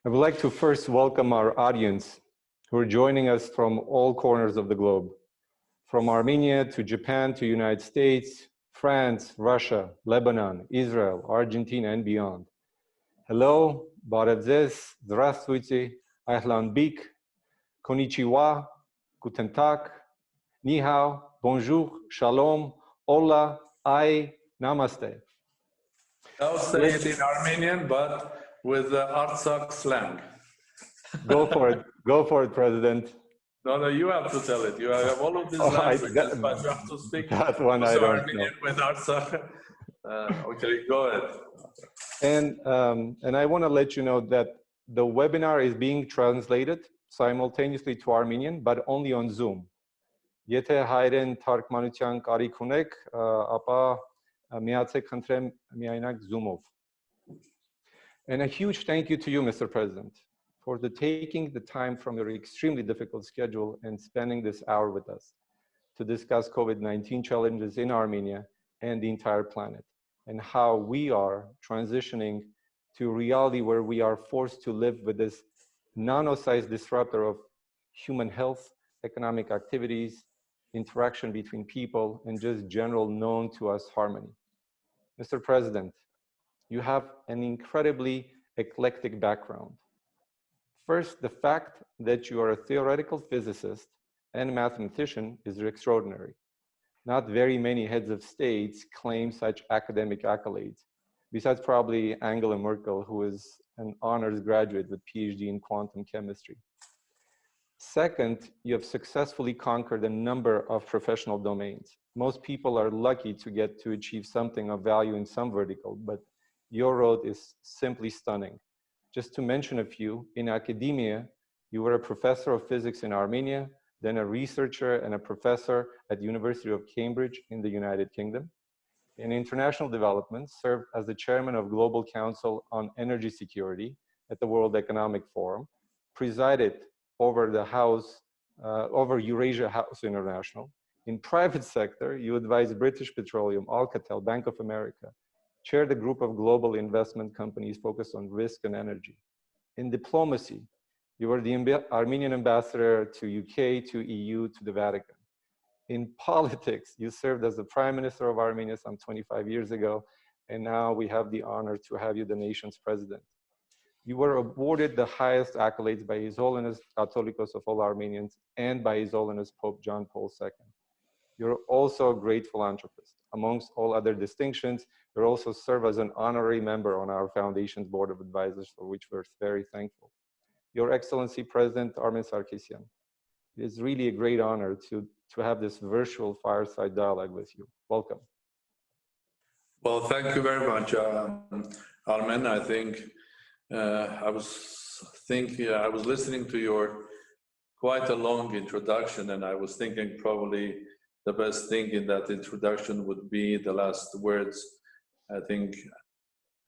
I would like to first welcome our audience who are joining us from all corners of the globe, from Armenia to Japan to United States, France, Russia, Lebanon, Israel, Argentina, and beyond. Hello, Barevzes, Здравствуйте, Ahlan Bik, Konnichiwa, Guten Tag, Ni hao, Bonjour, Shalom, Hola, Ai, Namaste. I'll say it in Armenian, but with the Artsakh slang. Go for it, President. No, you have to tell it. You have all of these languages, but you have to speak that one I don't Armenian with Artsakh. Okay, go ahead. And I want to let you know that the webinar is being translated simultaneously to Armenian, but only on Zoom. Եթե հայերեն թարգմանության կարիք ունեք, ապա միացեք խնդրեմ միայնակ Zoom-ով. And a huge thank you to you, Mr. President, for taking the time from your extremely difficult schedule and spending this hour with us to discuss COVID-19 challenges in Armenia and the entire planet, and how we are transitioning to a reality where we are forced to live with this nano-sized disruptor of human health, economic activities, interaction between people, and just general known to us harmony. Mr. President, you have an incredibly eclectic background. First, the fact that you are a theoretical physicist and mathematician is extraordinary. Not very many heads of states claim such academic accolades, besides probably Angela Merkel, who is an honors graduate with PhD in quantum chemistry. Second, you have successfully conquered a number of professional domains. Most people are lucky to get to achieve something of value in some vertical, but your road is simply stunning. Just to mention a few, in academia, you were a professor of physics in Armenia, then a researcher and a professor at the University of Cambridge in the United Kingdom. In international development, served as the chairman of Global Council on Energy Security at the World Economic Forum, presided over the over Eurasia House International. In private sector, you advised British Petroleum, Alcatel, Bank of America, chaired a group of global investment companies focused on risk and energy. In diplomacy, you were the Armenian ambassador to UK, to EU, to the Vatican. In politics, you served as the Prime Minister of Armenia some 25 years ago, and now we have the honor to have you the nation's president. You were awarded the highest accolades by His Holiness Catholicos of all Armenians and by His Holiness Pope John Paul II. You're also a great philanthropist. Amongst all other distinctions, you also serve as an honorary member on our foundation's board of advisors, for which we're very thankful. Your Excellency, President Armen Sarkissian, it is really a great honor to have this virtual fireside dialogue with you. Welcome. Well, thank you very much, Armen. I think I was listening to your quite a long introduction, and I was thinking probably the best thing in that introduction would be the last words. I think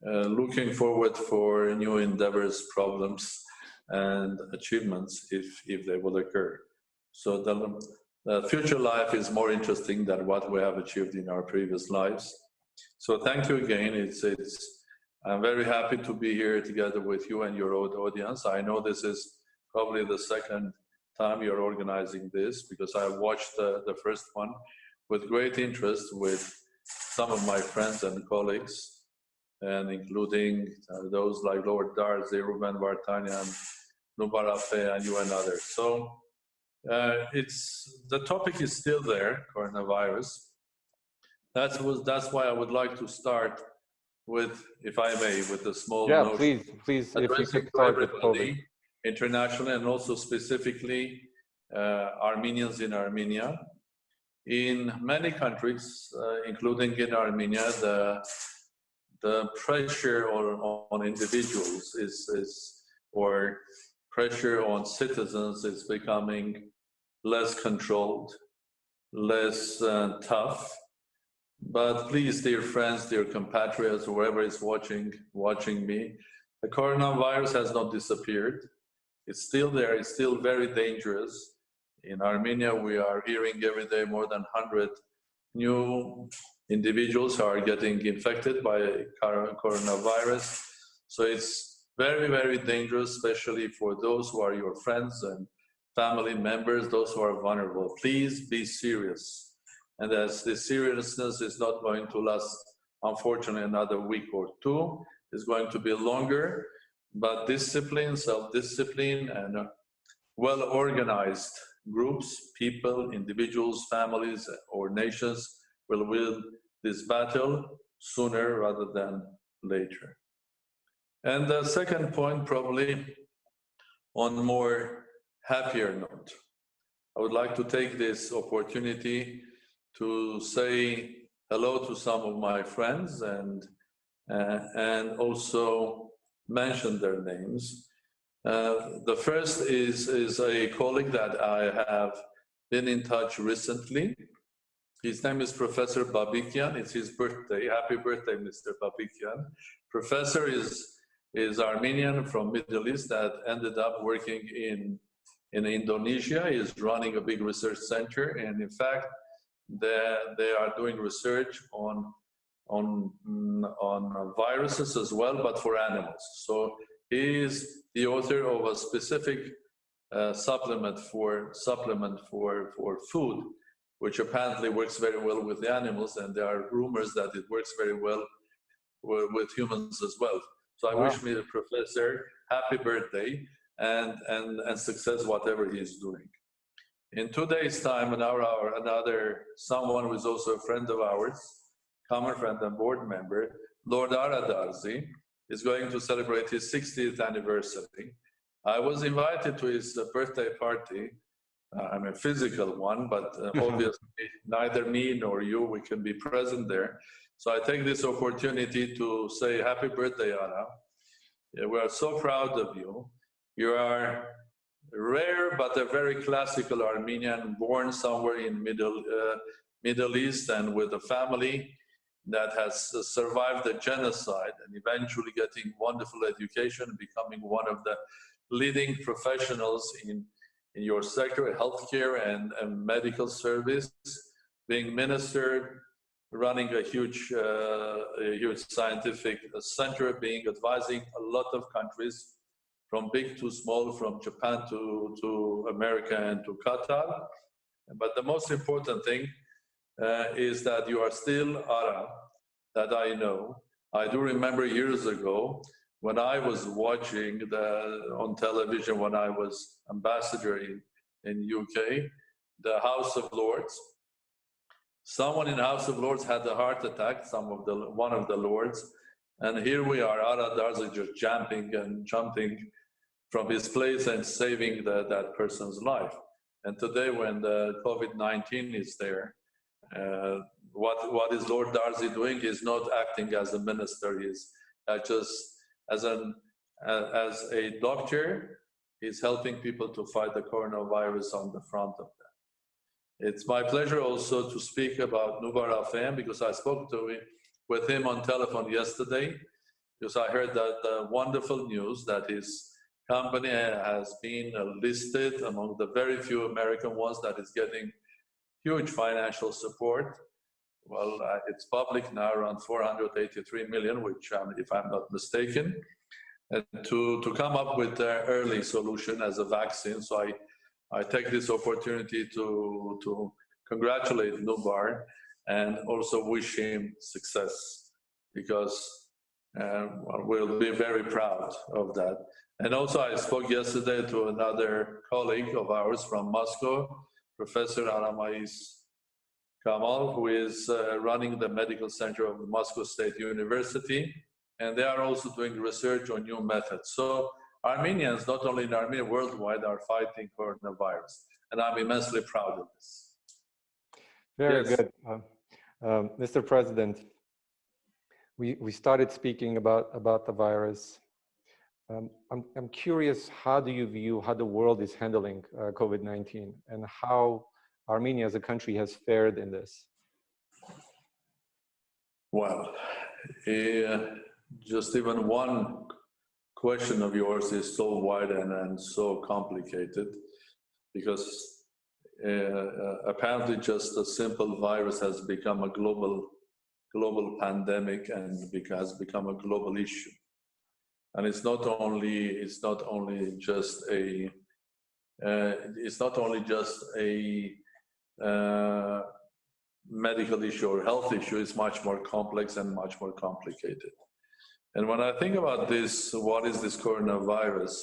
looking forward for new endeavors, problems, and achievements if they will occur. So the future life is more interesting than what we have achieved in our previous lives. So thank you again. I'm very happy to be here together with you and your audience. I know this is probably the second time you're organizing this, because I watched the first one with great interest with some of my friends and colleagues, and including those like Lord Darzi, Ruben Vartanian, Nubarafe, and you and others. So the topic is still there, coronavirus. That's why I would like to start with, if I may, with a small note. Please, if you could start with COVID. Internationally and also specifically Armenians in Armenia. In many countries, including in Armenia, the pressure on individuals or pressure on citizens is becoming less controlled, less tough. But please, dear friends, dear compatriots, whoever is watching me, the coronavirus has not disappeared. It's still there. It's still very dangerous. In Armenia, we are hearing every day more than 100 new individuals are getting infected by coronavirus. So it's very, very dangerous, especially for those who are your friends and family members, those who are vulnerable. Please be serious. And as the seriousness is not going to last, unfortunately, another week or two, it's going to be longer, but discipline, self-discipline, and well-organized groups, people, individuals, families, or nations will win this battle sooner rather than later. And the second point, probably on more happier note, I would like to take this opportunity to say hello to some of my friends and also mention their names. The first is a colleague that I have been in touch recently. His name is Professor Babikyan. It's his birthday. Happy birthday, Mr. Babikyan. Professor is Armenian from Middle East that ended up working in Indonesia. He is running a big research center, and in fact, they are doing research on viruses as well, but for animals. So he is the author of a specific supplement for food, which apparently works very well with the animals, and there are rumors that it works very well with humans as well. So I wish me the professor happy birthday and success whatever he is doing. In 2 days' time, another someone who is also a friend of ours, common friend and board member, Lord Aradarzi, is going to celebrate his 60th anniversary. I was invited to his birthday party. I'm a physical one, but obviously neither me nor you, we can be present there. So I take this opportunity to say happy birthday, Ara. We are so proud of you. You are rare, but a very classical Armenian, born somewhere in Middle East and with a family that has survived the genocide and eventually getting wonderful education, becoming one of the leading professionals in your sector, healthcare and medical service, being minister, running a huge scientific center, advising a lot of countries, from big to small, from Japan to America and to Qatar. But the most important thing is that you are still Ara, that I know. I do remember years ago when I was watching on television when I was ambassador in UK, the House of Lords. Someone in the House of Lords had a heart attack, one of the lords, and here we are, Ara Darzi just jumping from his place and saving that person's life. And today, when the COVID-19 is there, what is Lord Darzi doing? He's not acting as a minister. He's just as a doctor. He's helping people to fight the coronavirus on the front of that. It's my pleasure also to speak about Nubar Afem, because I spoke with him on telephone yesterday, because I heard that wonderful news that his company has been listed among the very few American ones that is getting huge financial support. Well, it's public now, around 483 million, which, if I'm not mistaken, and to come up with an early solution as a vaccine. So I take this opportunity to congratulate Nubar and also wish him success, because we'll be very proud of that. And also I spoke yesterday to another colleague of ours from Moscow, Professor Aramais Kamal, who is running the medical center of the Moscow State University, and they are also doing research on new methods. So Armenians, not only in Armenia, worldwide, are fighting coronavirus, and I'm immensely proud of this. Very good. Mr. President, we started speaking about the virus. I'm curious, how do you view how the world is handling COVID-19 and how Armenia as a country has fared in this? Well, just even one question of yours is so wide and so complicated, because apparently just a simple virus has become a global pandemic and has become a global issue. and it's not only just a medical issue or health issue. It's much more complex and much more complicated. And when I think about this, what is this coronavirus?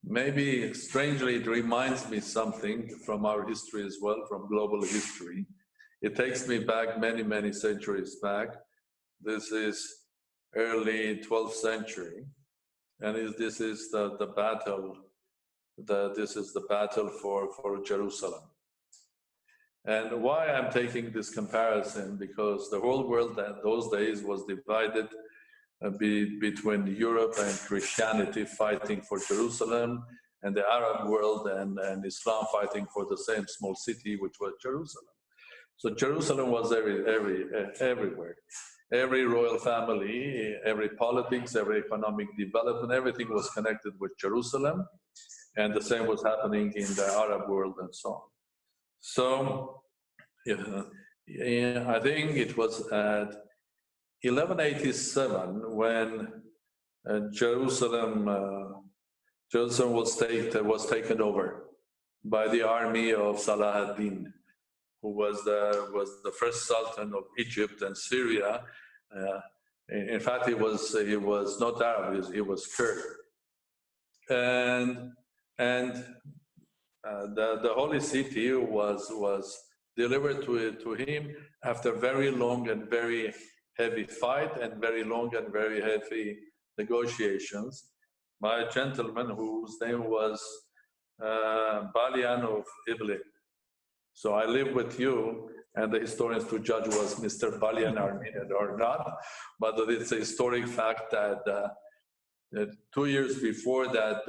Maybe strangely, it reminds me something from our history as well, from global history. It takes me back many centuries back. This is early 12th century, and this is the battle. This is the battle for Jerusalem. And why I'm taking this comparison? Because the whole world at those days was divided between Europe and Christianity fighting for Jerusalem, and the Arab world and Islam fighting for the same small city, which was Jerusalem. So Jerusalem was everywhere. Every royal family, every politics, every economic development, everything was connected with Jerusalem, and the same was happening in the Arab world and so on. So I think it was at 1187 when Jerusalem was taken over by the army of Salah ad-Din, who was the first Sultan of Egypt and Syria. In fact, he was not Arab; he was Kurd, and the holy city was delivered to him after very long and very heavy fight and very long and very heavy negotiations by a gentleman whose name was Balian of Iblis. So I live with you, and the historians to judge was Mr. Balian Armenian or not, but it's a historic fact that 2 years before that,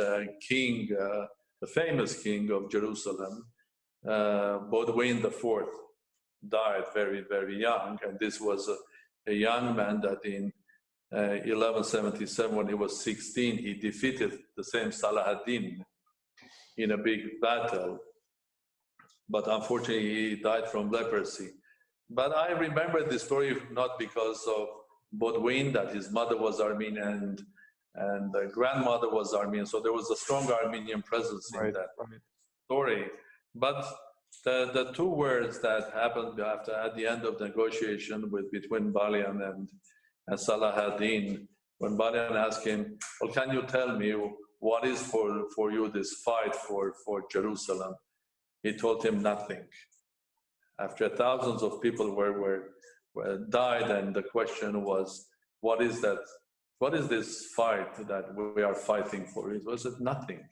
the famous king of Jerusalem, Baudouin IV, died very young, and this was a young man that in 1177, when he was 16, he defeated the same Salah ad-Din in a big battle, but unfortunately he died from leprosy. But I remember this story not because of Baudouin, that his mother was Armenian and the grandmother was Armenian, so there was a strong Armenian presence in that story. But the two words that happened at the end of the negotiation between Balian and Salah ad-Din, when Balian asked him, well, can you tell me what is for you this fight for Jerusalem? He told him nothing. After thousands of people were died, and the question was, what is that? What is this fight that we are fighting for? It was nothing.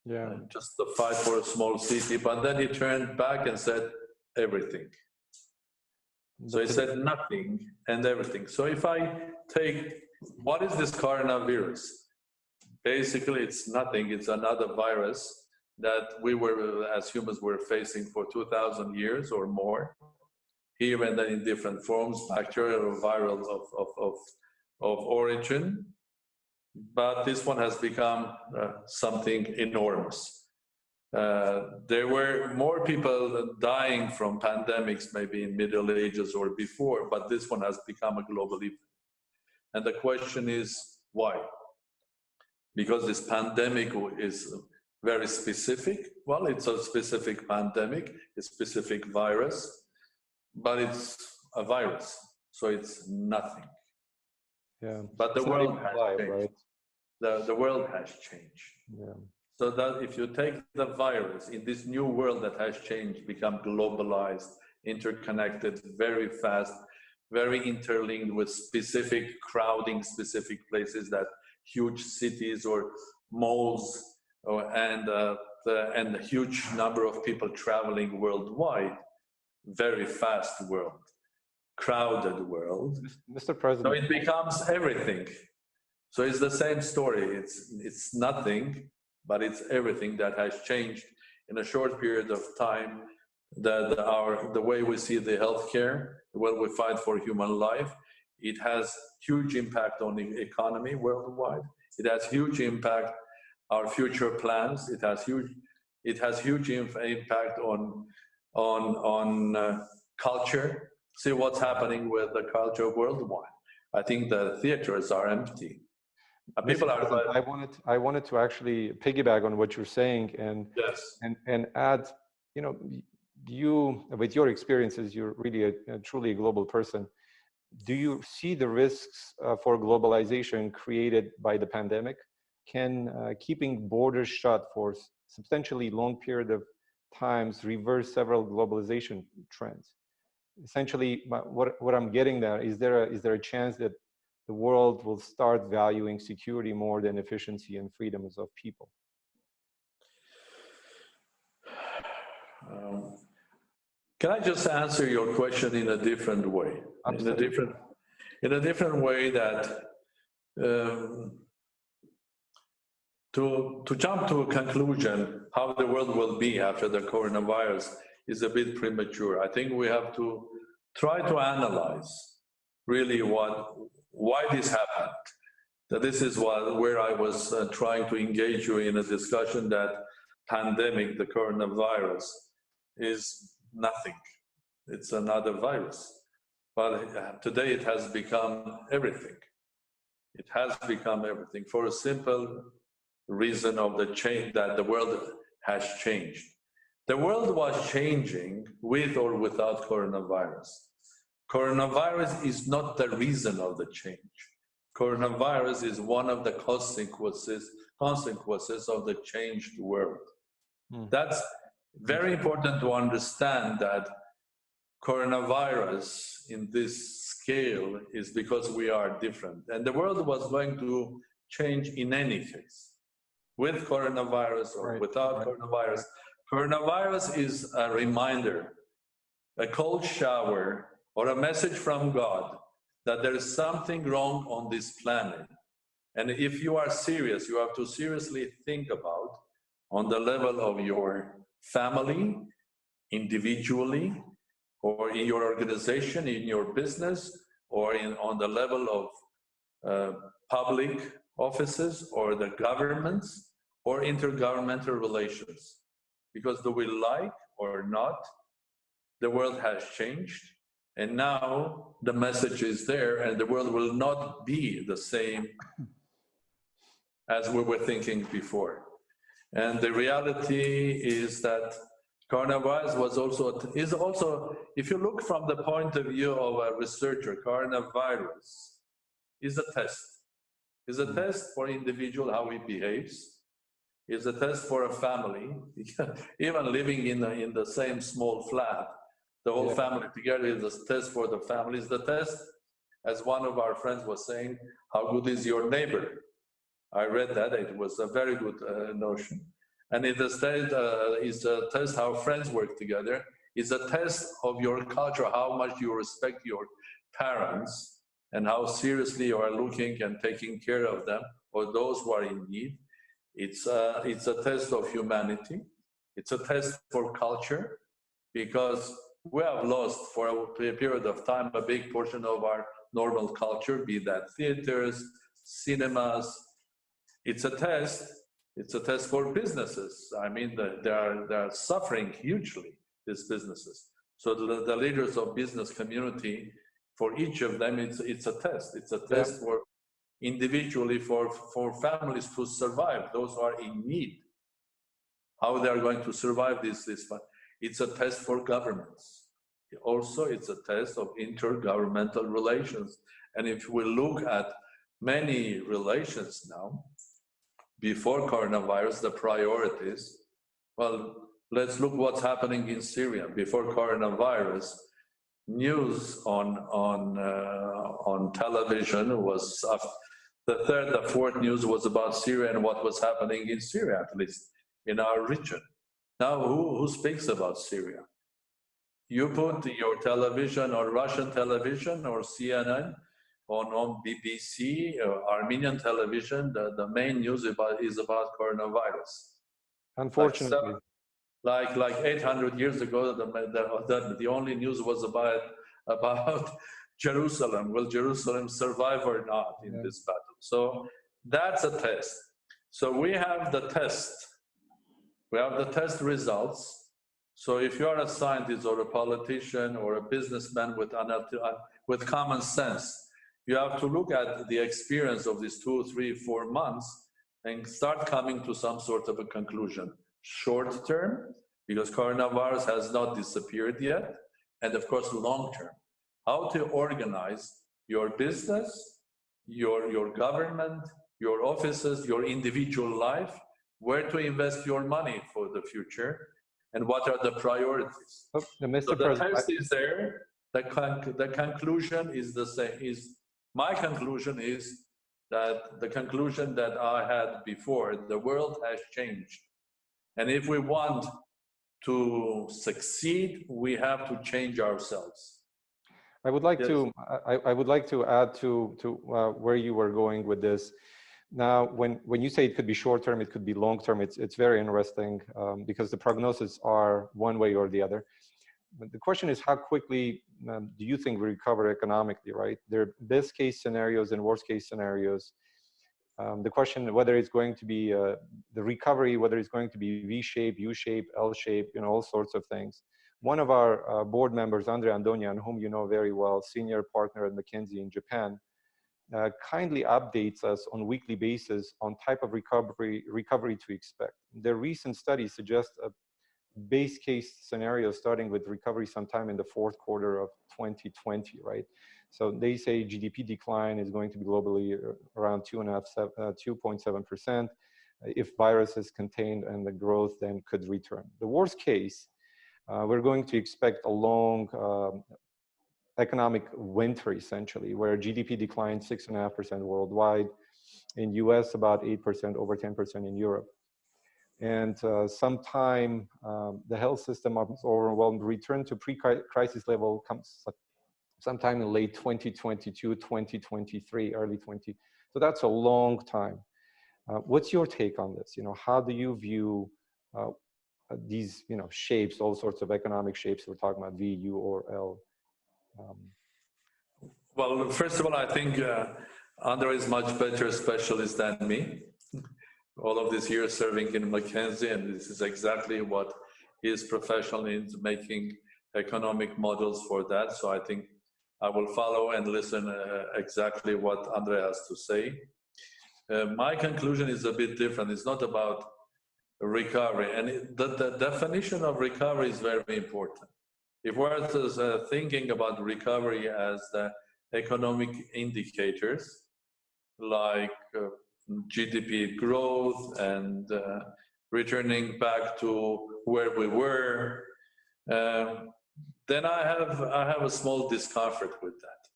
Yeah, just the fight for a small city. But then he turned back and said everything. So he said nothing and everything. So if I take, what is this coronavirus? Basically, it's nothing. It's another virus that we were, as humans, were facing for 2,000 years or more, here and then in different forms, bacterial or viral of origin. But this one has become something enormous. There were more people dying from pandemics maybe in Middle Ages or before, but this one has become a global event. And the question is, why? Because this pandemic is very specific. Well, it's a specific pandemic, a specific virus, but it's a virus, so it's nothing. Yeah. But the world has changed. Right? The world has changed. Yeah. So that if you take the virus in this new world that has changed, become globalized, interconnected, very fast, very interlinked with specific crowding, specific places, that huge cities or malls, and a huge number of people traveling worldwide, very fast world, crowded world. Mr. President. So it becomes everything. So it's the same story. It's nothing, but it's everything that has changed in a short period of time. The way we see the healthcare, the way we fight for human life, it has huge impact on the economy worldwide. It has huge impact our future plans. It has huge impact on culture. See what's happening with the culture worldwide. I think the theaters are empty. People are. I wanted to actually piggyback on what you're saying Yes. and add, you know, you with your experiences, you're really a truly a global person. Do you see the risks for globalization created by the pandemic? Can keeping borders shut for substantially long period of times reverse several globalization trends? Essentially, what I'm getting there is there a chance that the world will start valuing security more than efficiency and freedoms of people? Can I just answer your question in a different way? Absolutely. In a different way that to jump to a conclusion how the world will be after the coronavirus is a bit premature. I think we have to try to analyze really why this happened. That this is where I was trying to engage you in a discussion that pandemic, the coronavirus, is nothing. It's another virus. But today it has become everything. It has become everything for a simple reason of the change that the world has changed. The world was changing with or without coronavirus. Coronavirus is not the reason of the change. Coronavirus is one of the consequences of the changed world. That's very important to understand, that coronavirus in this scale is because we are different. And the world was going to change in any case, with coronavirus or without coronavirus. Coronavirus is a reminder, a cold shower, or a message from God that there is something wrong on this planet. And if you are serious, you have to seriously think about, on the level of your family, individually, or in your organization, in your business, or on the level of public offices, or the governments, or intergovernmental relations. Because do we like or not, the world has changed, and now the message is there, and the world will not be the same as we were thinking before. And the reality is that coronavirus is also, if you look from the point of view of a researcher, coronavirus is a test. Is a test for individual, how he behaves. Is a test for a family, even living in the same small flat. The whole family together is a test for the family. Is the test, as one of our friends was saying, how good is your neighbor? I read that, it was a very good notion. And it is a test how friends work together. It's a test of your culture, how much you respect your parents, and how seriously you are looking and taking care of them, or those who are in need. It's a test of humanity. It's a test for culture, because we have lost for a period of time a big portion of our normal culture, be that theaters, cinemas. It's a test. It's a test for businesses. I mean, they are suffering hugely, these businesses. So the leaders of business community, for each of them, it's a test. It's a test for individually for families to survive, those who are in need, how they are going to survive this. It's a test for governments. Also, it's a test of intergovernmental relations. And if we look at many relations now, before coronavirus, the priorities, well, let's look what's happening in Syria. Before coronavirus, news on television was the third, the fourth news was about Syria and what was happening in Syria, at least in our region. Now, who speaks about Syria? You put your television or Russian television or CNN on BBC or Armenian television, the main news is about coronavirus. Unfortunately. Like 800 years ago, the only news was about Jerusalem. Will Jerusalem survive or not in this battle? So that's a test. So we have the test. We have the test results. So if you are a scientist or a politician or a businessman with common sense, you have to look at the experience of these 2, 3, 4 months and start coming to some sort of a conclusion. Short term, because coronavirus has not disappeared yet, and of course long term. How to organize your business, your government, your offices, your individual life, where to invest your money for the future, and what are the priorities. Oh, Mr. So the President, test is there. The conclusion is the same. My conclusion is that the conclusion that I had before, the world has changed. And if we want to succeed, we have to change ourselves. I would like Yes. to I would like to add to where you were going with this. Now, when you say it could be short term, it could be long term. It's very interesting because the prognoses are one way or the other. But the question is, how quickly do you think we recover economically? Right? There are best case scenarios and worst case scenarios. The question whether it's going to be the recovery, whether it's going to be V-shape, U-shape, L-shape, you know, all sorts of things. One of our board members, Andre Andonian, whom you know very well, senior partner at McKinsey in Japan, kindly updates us on a weekly basis on type of recovery to expect. The recent study suggests a base case scenario starting with recovery sometime in the fourth quarter of 2020, right? So they say GDP decline is going to be globally around 2.7%. If virus is contained and the growth then could return. The worst case, we're going to expect a long economic winter, essentially, where GDP declines 6.5% worldwide, in US about 8%, over 10% in Europe. And sometime the health system is overwhelmed, return to pre-crisis level comes sometime in late 2022, 2023, early 20. So that's a long time. What's your take on this? You know, how do you view these, you know, shapes, all sorts of economic shapes? We're talking about V, U, or L. Well, first of all, I think Andre is much better specialist than me. All of these years serving in McKinsey, and this is exactly what his profession is, making economic models for that. So I think I will follow and listen exactly what Andre has to say. My conclusion is a bit different. It's not about recovery, and the definition of recovery is very important. If we're thinking about recovery as the economic indicators, like GDP growth and returning back to where we were, then I have a small discomfort with that.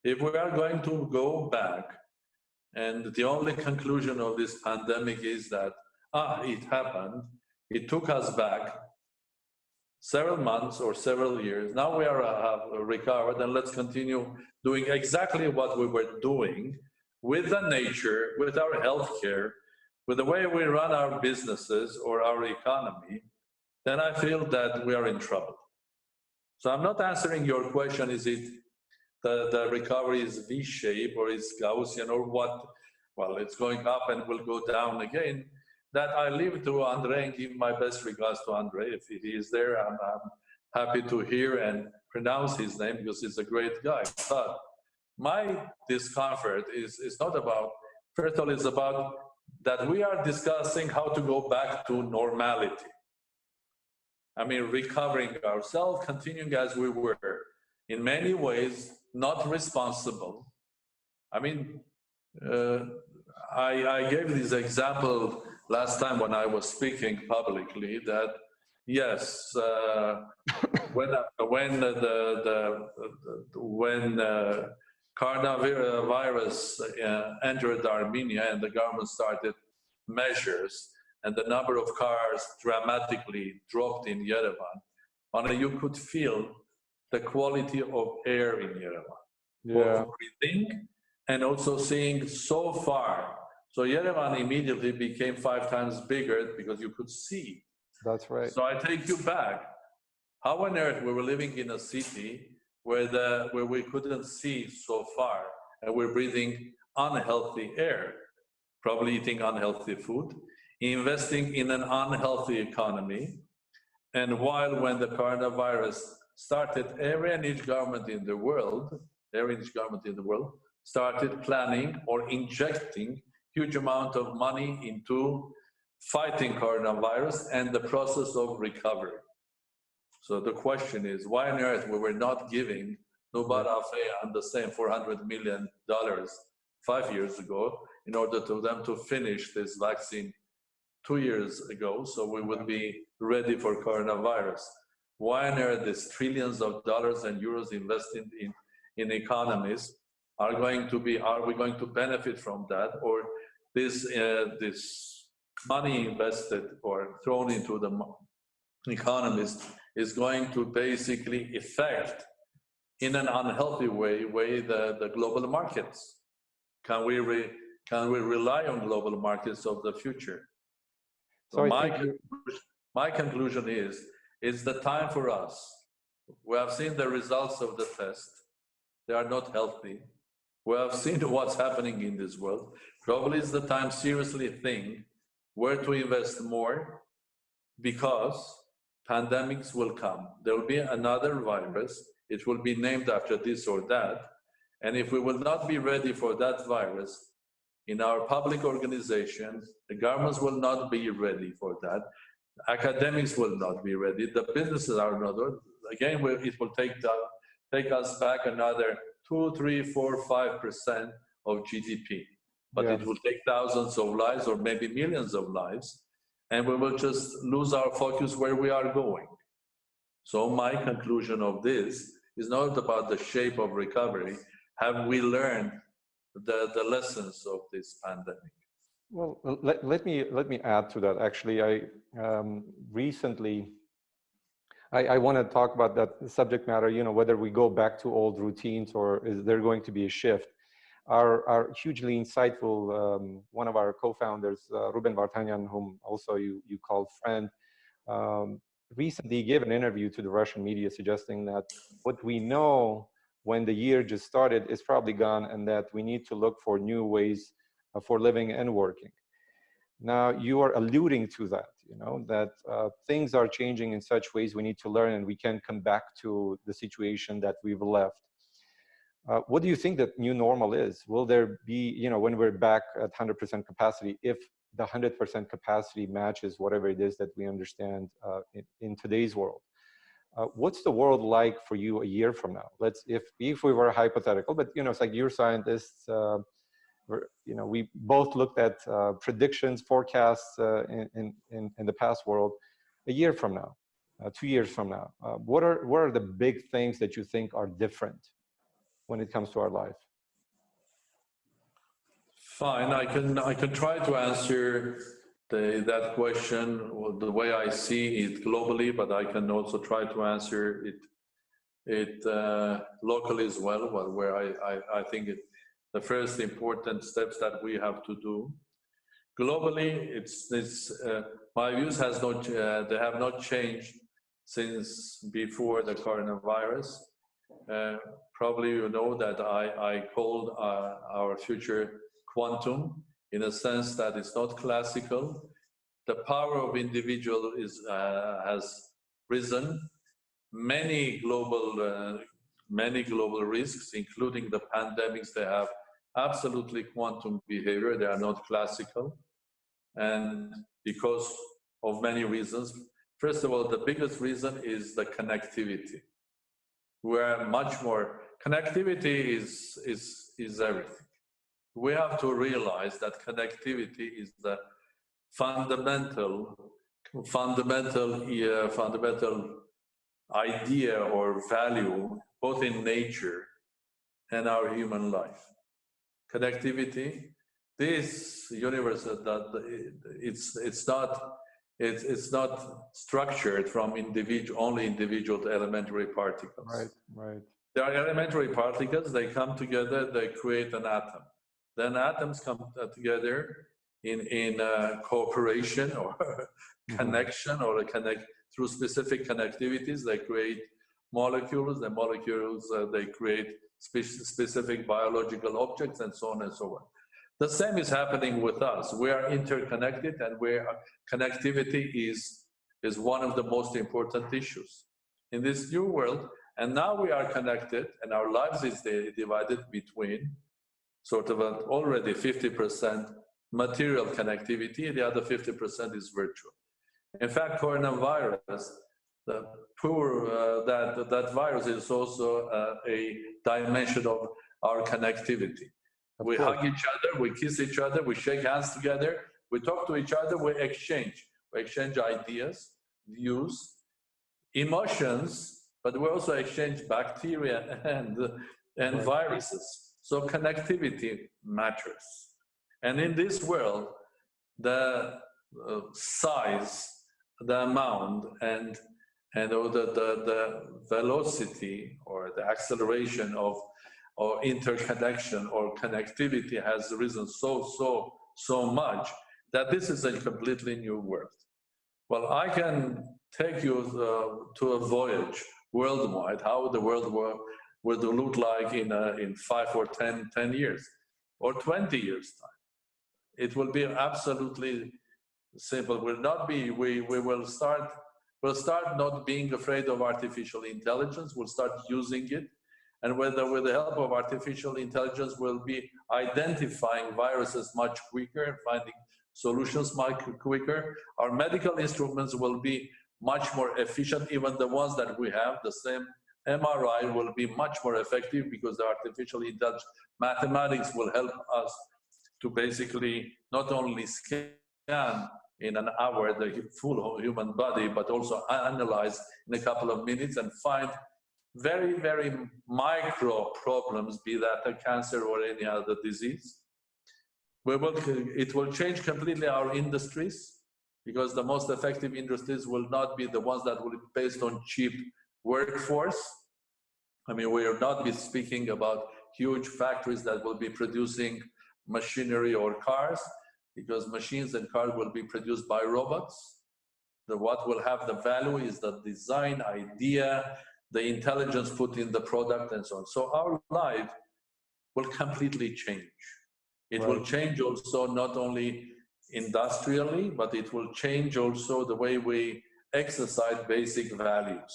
If we are going to go back, and the only conclusion of this pandemic is that, it happened, it took us back several months or several years, now we have recovered, and let's continue doing exactly what we were doing with the nature, with our healthcare, with the way we run our businesses or our economy, then I feel that we are in trouble. So I'm not answering your question, is it the recovery is V-shape or is Gaussian or what? Well, it's going up and will go down again. That I leave to Andre and give my best regards to Andre. If he is there, I'm happy to hear and pronounce his name because he's a great guy. But my discomfort is not about, first of all, it's about that we are discussing how to go back to normality. I mean, recovering ourselves, continuing as we were, in many ways, not responsible. I mean, I gave this example last time when I was speaking publicly that, yes, when coronavirus entered Armenia and the government started measures and the number of cars dramatically dropped in Yerevan, you could feel the quality of air in Yerevan, both breathing and also seeing so far. So Yerevan immediately became 5 times bigger because you could see. That's right. So I take you back. How on earth we were living in a city where we couldn't see so far, and we're breathing unhealthy air, probably eating unhealthy food, investing in an unhealthy economy. And while when the coronavirus started, every and each government in the world started planning or injecting huge amount of money into fighting coronavirus and the process of recovery. So the question is, why on earth we were not giving Nubar Afeyan the same $400 million 5 years ago in order to them to finish this vaccine 2 years ago, so we would be ready for coronavirus? Why on earth these trillions of dollars and euros invested in economies are we going to benefit from that, or this money invested or thrown into the economies is going to basically affect in an unhealthy way the global markets? Can we rely on global markets of the future? So my conclusion is, it's the time for us. We have seen the results of the test. They are not healthy. We have seen what's happening in this world. Probably it's the time seriously think where to invest more, because pandemics will come. There will be another virus. It will be named after this or that. And if we will not be ready for that virus in our public organizations, the governments will not be ready for that. Academics will not be ready. The businesses are not. Again, it will take us back another 2, 3, 4, 5% of GDP. But it will take thousands of lives or maybe millions of lives. And we will just lose our focus where we are going. So my conclusion of this is not about the shape of recovery. Have we learned the lessons of this pandemic? Well, let me add to that. Actually, I recently, I want to talk about that subject matter, whether we go back to old routines or is there going to be a shift. Our hugely insightful, one of our co-founders, Ruben Vartanyan, whom also you called friend, recently gave an interview to the Russian media suggesting that what we know when the year just started is probably gone, and that we need to look for new ways for living and working. Now, you are alluding to that, that things are changing in such ways we need to learn, and we can come back to the situation that we've left. What do you think that new normal is? Will there be, when we're back at 100% capacity, if the 100% capacity matches whatever it is that we understand in today's world? What's the world like for you a year from now? If we were hypothetical, but it's like you're scientists, we both looked at predictions, forecasts in the past world. A year from now, 2 years from now, what are the big things that you think are different when it comes to our life? Fine, I can try to answer that question the way I see it globally, but I can also try to answer it locally as well, where I think the first important steps that we have to do. Globally, my views they have not changed since before the coronavirus. Probably you know that I called our future quantum, in a sense that it's not classical. The power of individual has risen. Many global risks, including the pandemics, they have absolutely quantum behavior. They are not classical. And because of many reasons. First of all, the biggest reason is the connectivity. We're much more, connectivity is everything. We have to realize that connectivity is the fundamental idea or value, both in nature and our human life. Connectivity, this universe, it's not structured from only individual elementary particles. Right. There are elementary particles, they come together, they create an atom. Then atoms come together in cooperation or connection, or through specific connectivities, they create molecules. The molecules, they create specific biological objects, and so on and so on. The same is happening with us. We are interconnected, and connectivity is one of the most important issues in this new world. And now we are connected, and our lives is divided between sort of already 50% material connectivity, the other 50% is virtual. In fact, coronavirus, that virus is also a dimension of our connectivity. We hug each other, we kiss each other, we shake hands together, we talk to each other, we exchange ideas, views, emotions, but we also exchange bacteria and viruses. So connectivity matters. And in this world, the size, the amount, and the velocity or the acceleration of or interconnection or connectivity has risen so much that this is a completely new world. Well, I can take you to a voyage worldwide, how the world would look like in 5 or 10 years or 20 years time. It will be absolutely simple. We'll start not being afraid of artificial intelligence. We'll start using it. And with the help of artificial intelligence, we'll be identifying viruses much quicker and finding solutions much quicker. Our medical instruments will be much more efficient. Even the ones that we have, the same MRI will be much more effective because the artificial intelligence mathematics will help us to basically not only scan in an hour the full human body, but also analyze in a couple of minutes and find very, very micro problems, be that a cancer or any other disease. It will change completely our industries, because the most effective industries will not be the ones that will be based on cheap workforce. I mean, we will not be speaking about huge factories that will be producing machinery or cars, because machines and cars will be produced by robots. What will have the value is the design, idea, the intelligence put in the product, and so on. So our life will completely change. It will change also not only industrially, but it will change also the way we exercise basic values,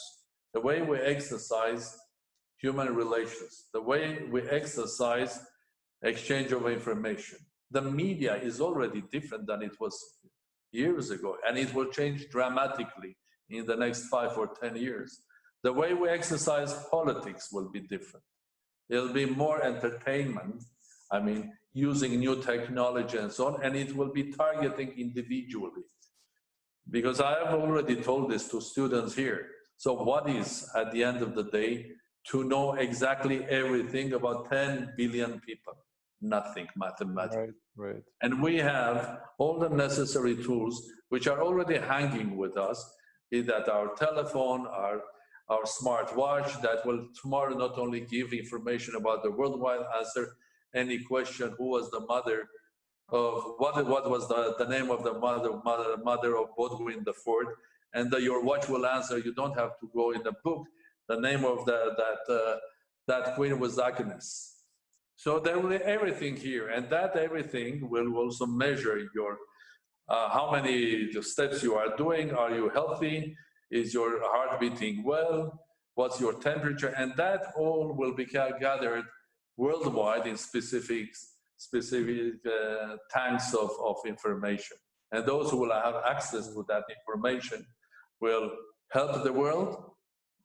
the way we exercise human relations, the way we exercise exchange of information. The media is already different than it was years ago, and it will change dramatically in the next 5 or 10 years. The way we exercise politics will be different. There'll be more entertainment, I mean, using new technology and so on, and it will be targeting individually. Because I have already told this to students here. So what is, at the end of the day, to know exactly everything about 10 billion people? Nothing mathematically. Right. And we have all the necessary tools which are already hanging with us, be that our telephone, our smartwatch, that will tomorrow not only give information about the worldwide, answer any question, who was the mother of, what was the name of the mother of Bodwin IV, and your watch will answer. You don't have to go in the book. The name of that queen was Agnes. So there will be everything here, and that everything will also measure your how many steps you are doing. Are you healthy? Is your heart beating well? What's your temperature? And that all will be gathered worldwide in specific tanks of information. And those who will have access to that information will help the world,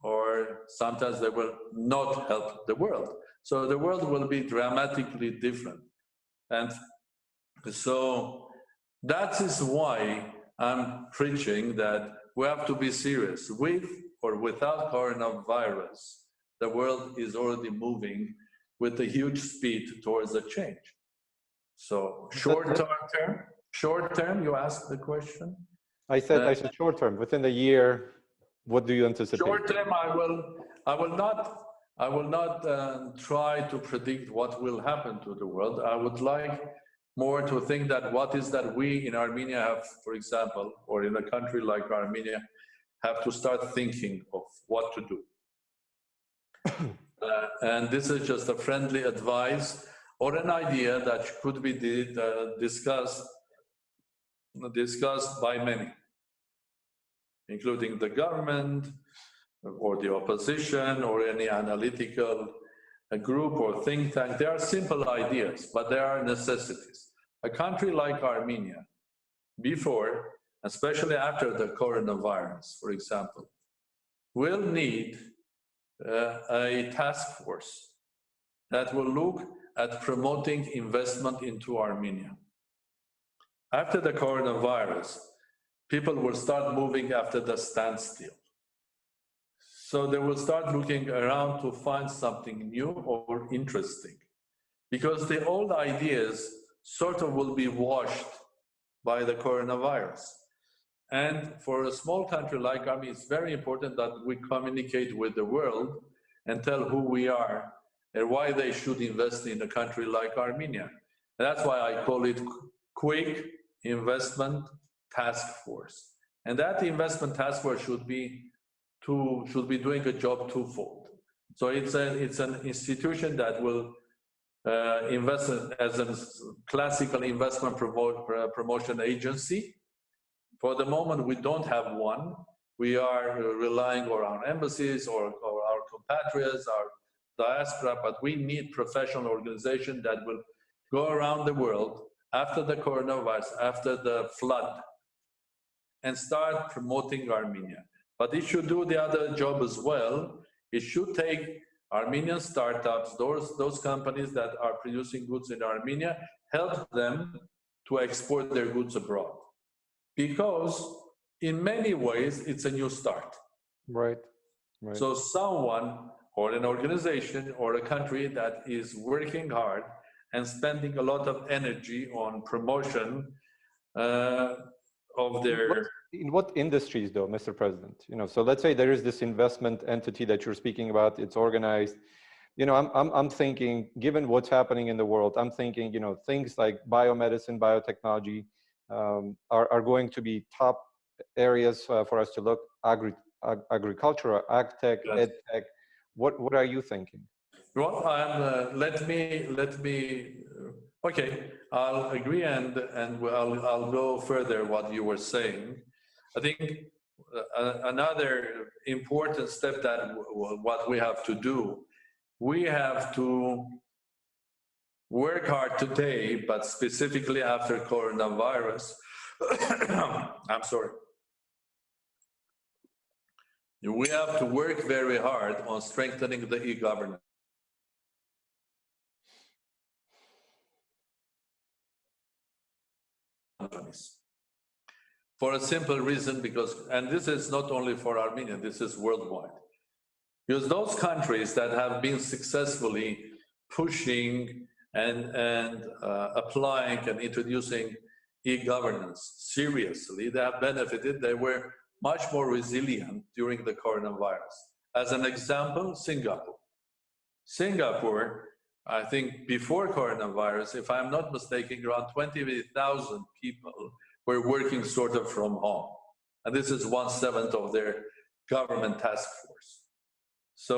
or sometimes they will not help the world. So the world will be dramatically different. And so that is why I'm preaching that we have to be serious. With or without coronavirus, the world is already moving with a huge speed towards a change. So short term, you asked the question? I said short term, within the year, what do you anticipate? Short term, I will not try to predict what will happen to the world. I would like more to think that what is that we in Armenia have, for example, or in a country like Armenia, have to start thinking of what to do. And this is just a friendly advice or an idea that could be discussed by many, including the government or the opposition or any analytical a group or think tank. They are simple ideas, but they are necessities. A country like Armenia, before, especially after the coronavirus, for example, will need a task force that will look at promoting investment into Armenia. After the coronavirus, people will start moving after the standstill. So they will start looking around to find something new or interesting, because the old ideas sort of will be washed by the coronavirus. And for a small country like Armenia, it's very important that we communicate with the world and tell who we are and why they should invest in a country like Armenia. And that's why I call it Quick Investment Task Force. And that investment task force should be doing a job twofold. So it's an institution that will invest as a classical investment promotion agency. For the moment, we don't have one. We are relying on our embassies or our compatriots, our diaspora, but we need professional organization that will go around the world after the coronavirus, after the flood, and start promoting Armenia. But it should do the other job as well. It should take Armenian startups, those companies that are producing goods in Armenia, help them to export their goods abroad. Because in many ways, it's a new start. Right. So someone or an organization or a country that is working hard and spending a lot of energy on promotion of their... In what industries though, Mr. President? So let's say there is this investment entity that you're speaking about, it's organized. I'm thinking, given what's happening in the world, I'm thinking, things like biomedicine, biotechnology are going to be top areas for us to look. Agriculture, ag tech, Yes. ed tech. What are you thinking? Well, okay, I'll agree and I'll go further what you were saying. I think another important step that what we have to do, we have to work hard today, but specifically after coronavirus, I'm sorry. We have to work very hard on strengthening the e-governance. For a simple reason, and this is not only for Armenia, this is worldwide. Because those countries that have been successfully pushing and applying and introducing e-governance seriously, they have benefited. They were much more resilient during the coronavirus. As an example, Singapore. Singapore, I think before coronavirus, if I'm not mistaken, around 20,000 people were working sort of from home. And this is 1/7 of their government task force. So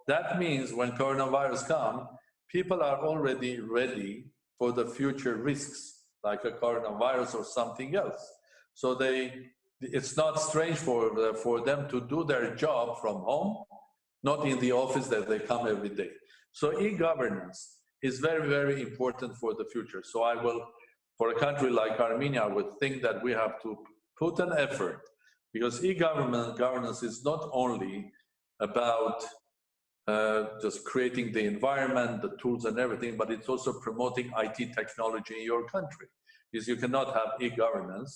that means when coronavirus comes, people are already ready for the future risks, like a coronavirus or something else. So it's not strange for them to do their job from home, not in the office that they come every day. So e-governance is very, very important for the future. So for a country like Armenia, I would think that we have to put an effort, because e-governance is not only about just creating the environment, the tools and everything, but it's also promoting IT technology in your country. Because you cannot have e-governance,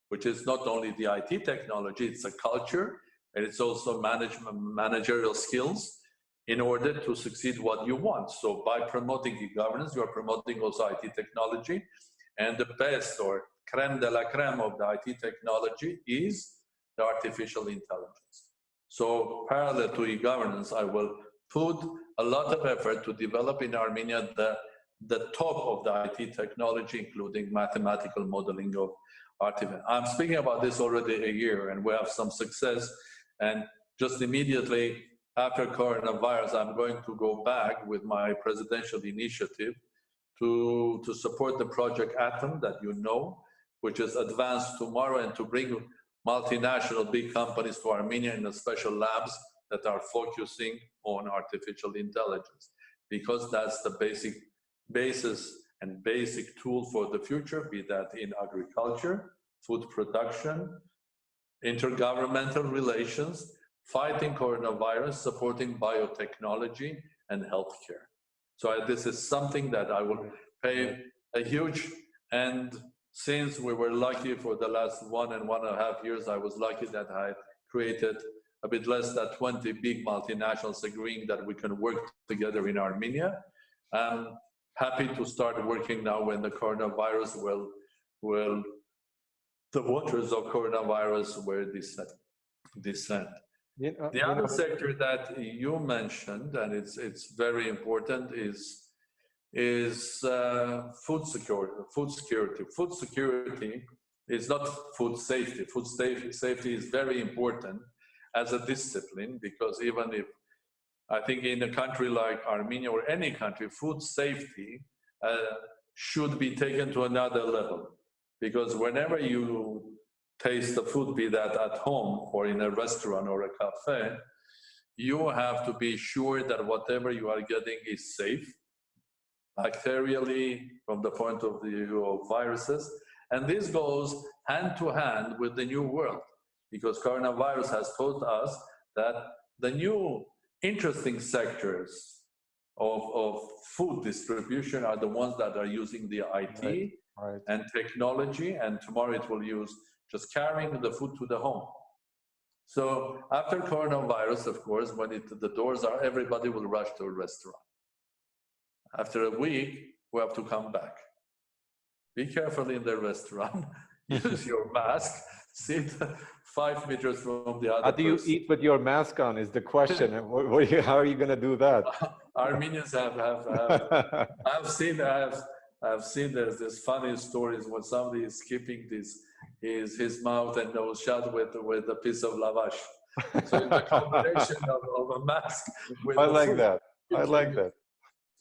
which is not only the IT technology, it's a culture, and it's also managerial skills in order to succeed what you want. So by promoting e-governance, you are promoting also IT technology. And the best or creme de la creme of the IT technology is the artificial intelligence. So parallel to e-governance, I will put a lot of effort to develop in Armenia the top of the IT technology, including mathematical modeling of artificial. I'm speaking about this already a year, and we have some success. And just immediately after coronavirus, I'm going to go back with my presidential initiative to support the project Atom that you know, which is Advanced Tomorrow, and to bring multinational big companies to Armenia in the special labs that are focusing on artificial intelligence. because that's the basis and basic tool for the future, be that in agriculture, food production, intergovernmental relations, fighting coronavirus, supporting biotechnology, and healthcare. So this is something that I will pay a huge, and since we were lucky for the last 1.5 years, I was lucky that I created a bit less than 20 big multinationals agreeing that we can work together in Armenia. I'm happy to start working now when the coronavirus will the waters of coronavirus will descend. The other sector that you mentioned, and it's very important, is food security. Food security is not food safety. Food safety is very important as a discipline, because even if, I think in a country like Armenia or any country, food safety should be taken to another level. Because whenever you taste the food, be that at home or in a restaurant or a cafe, you have to be sure that whatever you are getting is safe, bacterially, from the point of view of viruses. And this goes hand to hand with the new world, because coronavirus has taught us that the new interesting sectors of food distribution are the ones that are using the IT and technology, and tomorrow it will use just carrying the food to the home. So after coronavirus, of course, when the doors are, everybody will rush to a restaurant. After a week, we have to come back. Be careful in the restaurant, use your mask, sit 5 meters from the other How do you person. eat with your mask on is the question. How are you going to do that? Armenians I've seen there's this funny stories when somebody is keeping his mouth and nose shut with a piece of lavash. So it's a combination of a mask with I like that. I like that.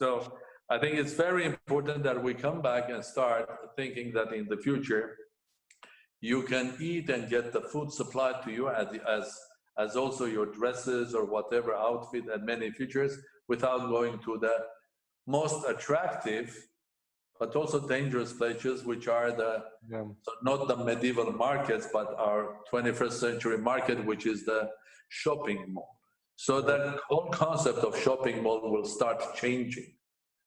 So I think it's very important that we come back and start thinking that in the future, you can eat and get the food supplied to you as also your dresses or whatever outfit and many features, without going to the most attractive but also dangerous places, which are so not the medieval markets, but our 21st century market, which is the shopping mall. So that whole concept of shopping mall will start changing,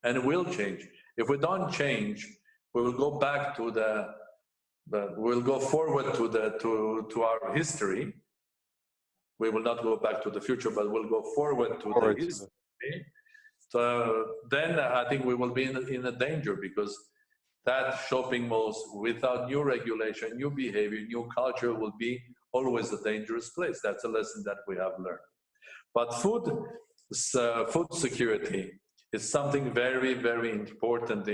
and will change. If we don't change, we will go back to we'll go forward to our history. We will not go back to the future, but we'll go forward to the history. So then I think we will be in a danger, because that shopping malls without new regulation, new behavior, new culture will be always a dangerous place. That's a lesson that we have learned. But food security is something very, very important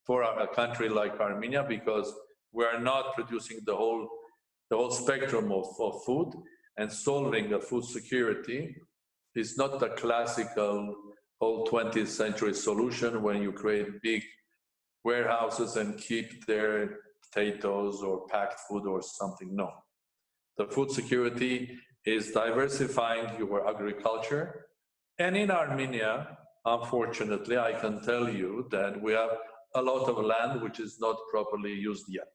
for a country like Armenia, because we are not producing the whole spectrum of food, and solving the food security is not the classical whole 20th century solution when you create big warehouses and keep their potatoes or packed food or something. No. The food security is diversifying your agriculture. And in Armenia, unfortunately, I can tell you that we have a lot of land which is not properly used yet.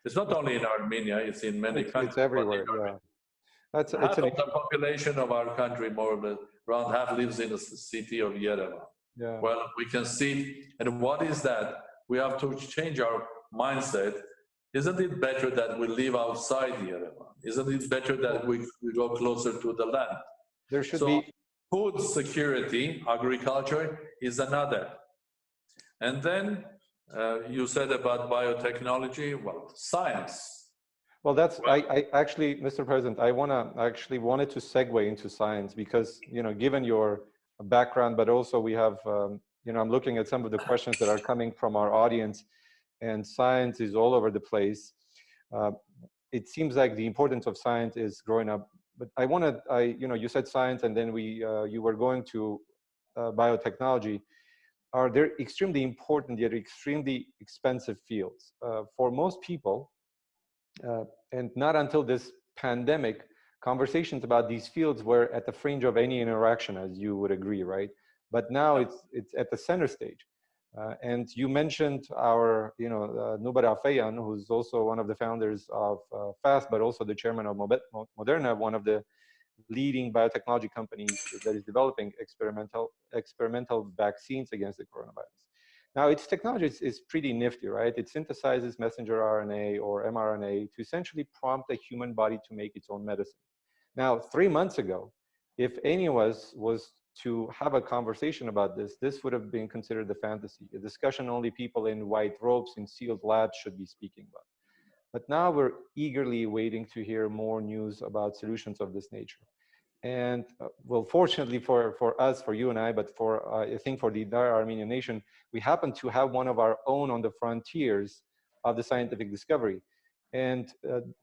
It's not only in Armenia, it's in many countries. It's everywhere, yeah. Half of the population of our country, more or less, around half, lives in the city of Yerevan. Yeah. Well, we can see, and what is that? We have to change our mindset. Isn't it better that we live outside Yerevan? Isn't it better that we go closer to the land? There should be food security, agriculture is another. And then you said about biotechnology, well, science. Well, I actually, Mr. President, I wanted to segue into science, because, given your background, but also we have, I'm looking at some of the questions that are coming from our audience, and science is all over the place. It seems like the importance of science is growing up, but you said science, and then you were going to biotechnology. They're extremely important, yet extremely expensive fields. For most people, and not until this pandemic, conversations about these fields were at the fringe of any interaction, as you would agree, right? but now it's at the center stage. And you mentioned our, Noubar Afeyan, who's also one of the founders of FAST, but also the chairman of Moderna, one of the leading biotechnology companies that is developing experimental vaccines against the coronavirus. Now, its technology is pretty nifty, right? It synthesizes messenger RNA or mRNA to essentially prompt the human body to make its own medicine. Now, 3 months ago, if any of us was to have a conversation about this, this would have been considered a fantasy, a discussion only people in white robes in sealed labs should be speaking about. But now we're eagerly waiting to hear more news about solutions of this nature. And well, fortunately for us, for you and I, but for I think for the entire Armenian nation, we happen to have one of our own on the frontiers of the scientific discovery. And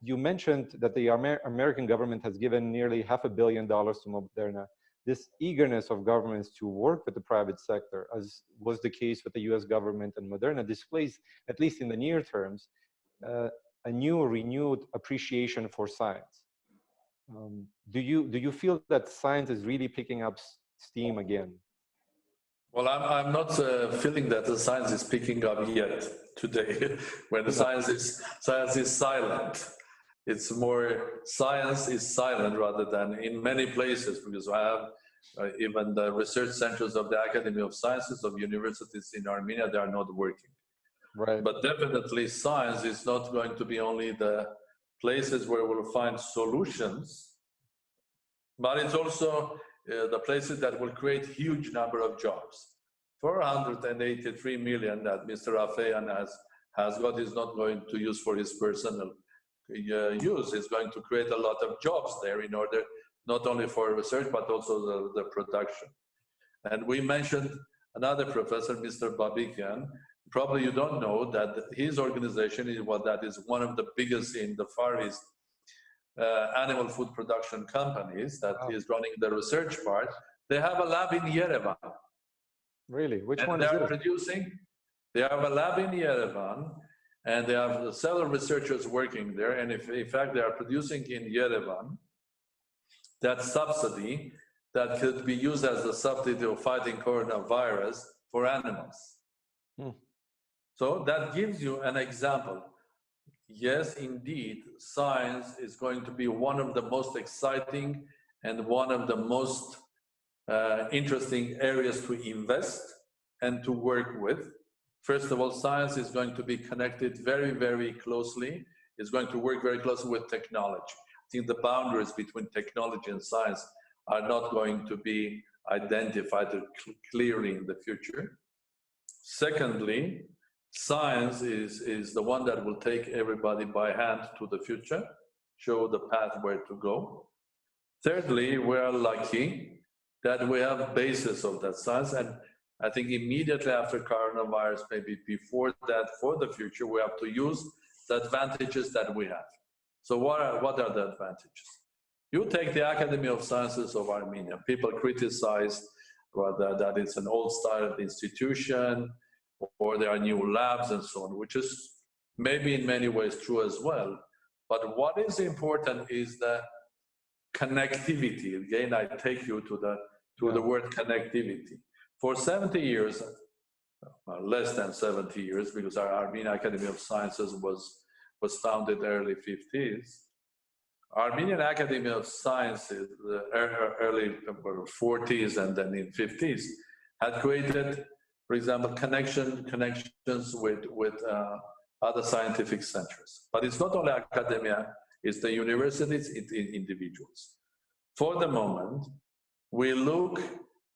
you mentioned that the American government has given nearly $500 million to Moderna. This eagerness of governments to work with the private sector, as was the case with the US government and Moderna, displays, at least in the near terms, a new renewed appreciation for science. Do you feel that science is really picking up steam again? Well, I'm not feeling that the science is picking up yet today, when the science is silent. It's more science is silent rather than in many places, because I have even the research centers of the Academy of Sciences of universities in Armenia, they are not working. Right. But definitely science is not going to be only the places where we'll find solutions, but it's also the places that will create huge number of jobs. 483 million that Mr. Afeyan has got is not going to use for his personal use. It's going to create a lot of jobs there in order, not only for research, but also the production. And we mentioned another professor, Mr. Babikian. Probably you don't know that his organization is one of the biggest in the Far East animal food production companies that is running the research part. They have a lab in Yerevan. Really? Which and one they is are it? producing. They have a lab in Yerevan, and they have several researchers working there. And in fact, they are producing in Yerevan that subsidy that could be used as a subsidy of fighting coronavirus for animals. So that gives you an example. Yes, indeed, science is going to be one of the most exciting and one of the most interesting areas to invest and to work with. First of all, science is going to be connected very, very closely. It's going to work very closely with technology. I think the boundaries between technology and science are not going to be identified clearly in the future. Secondly, science is the one that will take everybody by hand to the future, show the path where to go. Thirdly, we are lucky that we have basis of that science, and I think immediately after coronavirus, maybe before that, for the future, we have to use the advantages that we have. So what are the advantages? You take the Academy of Sciences of Armenia. People criticize whether that it's an old-style institution or there are new labs and so on, which is maybe in many ways true as well. But what is important is the connectivity. Again, I take you to the word connectivity. For 70 years, less than 70 years, because our Armenian Academy of Sciences was founded early 50s. Armenian Academy of Sciences, early 40s and then in 50s, had created, for example, connections with other scientific centers. But it's not only academia, it's the universities, it's individuals. For the moment, we look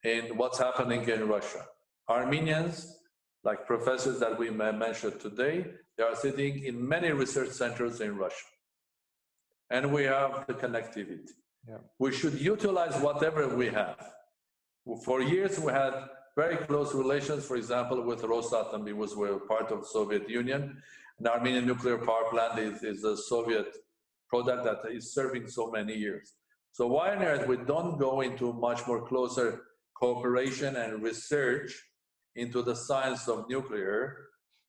in what's happening in Russia. Armenians, like professors that we mentioned today, they are sitting in many research centers in Russia. And we have the connectivity. Yeah. We should utilize whatever we have. For years, we had very close relations, for example, with Rosatom, because we were part of the Soviet Union. The Armenian nuclear power plant is a Soviet product that is serving so many years. So why on earth we don't go into much more closer cooperation and research into the science of nuclear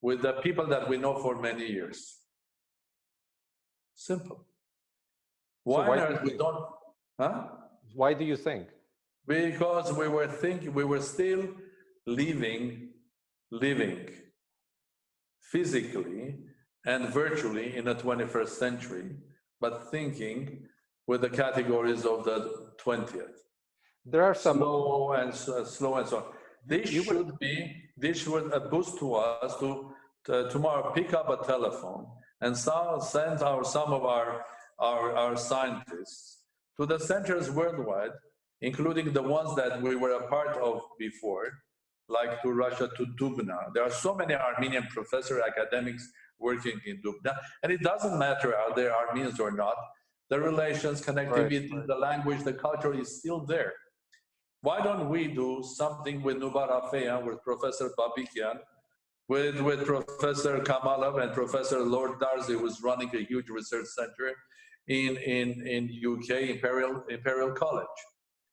with the people that we know for many years? Simple. Why on earth we don't? Huh? Why do you think? because we were thinking, we were still living physically and virtually in the 21st century, but thinking with the categories of the 20th. There are some slow and so on. This should a boost to us to tomorrow pick up a telephone and send some of our scientists to the centers worldwide, including the ones that we were a part of before, like to Russia, to Dubna. There are so many Armenian professor academics working in Dubna, and it doesn't matter are they Armenians or not. The relations, connectivity, right. the language, the culture is still there. Why don't we do something with Nubar Afeyan, with Professor Babikian, with Professor Kamalov and Professor Lord Darzi, who's running a huge research center in UK, Imperial College.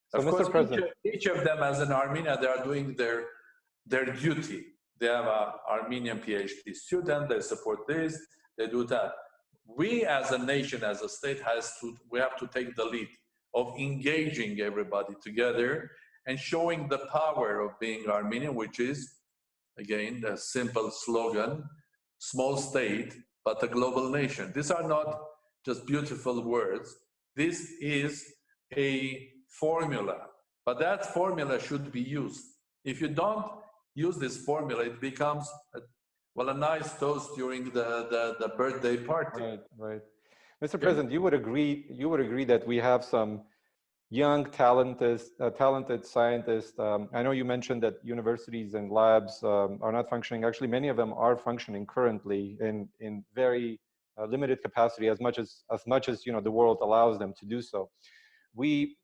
So, of Mr. course, President, each of them as an Armenian, they are doing their duty. They have an Armenian PhD student, they support this, they do that. We as a nation, as a state, we have to take the lead of engaging everybody together and showing the power of being Armenian, which is, again, the simple slogan, small state, but a global nation. These are not just beautiful words. This is a formula, but that formula should be used. If you don't use this formula, it becomes a nice toast during the birthday party. Right. Mr. President, you would agree that we have some young, talented scientists. I know you mentioned that universities and labs are not functioning. Actually, many of them are functioning currently in very limited capacity, as much as the world allows them to do so. We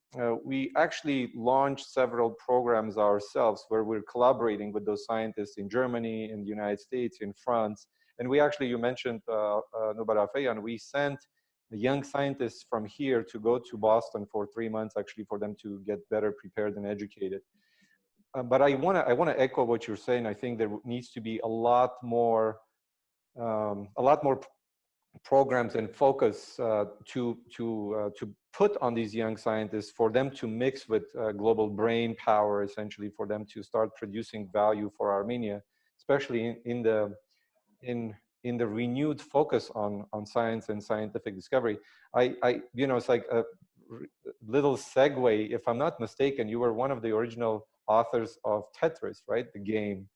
actually launched several programs ourselves where we're collaborating with those scientists in Germany, in the United States, in France. And we actually, you mentioned Nubar Afeyan, we sent young scientists from here to go to Boston for 3 months, actually, for them to get better prepared and educated. But I want to echo what you're saying. I think there needs to be a lot more programs and focus to put on these young scientists, for them to mix with global brain power, essentially, for them to start producing value for Armenia, especially in the renewed focus on science and scientific discovery. It's like a little segue. If I'm not mistaken, you were one of the original authors of Tetris, right? The game.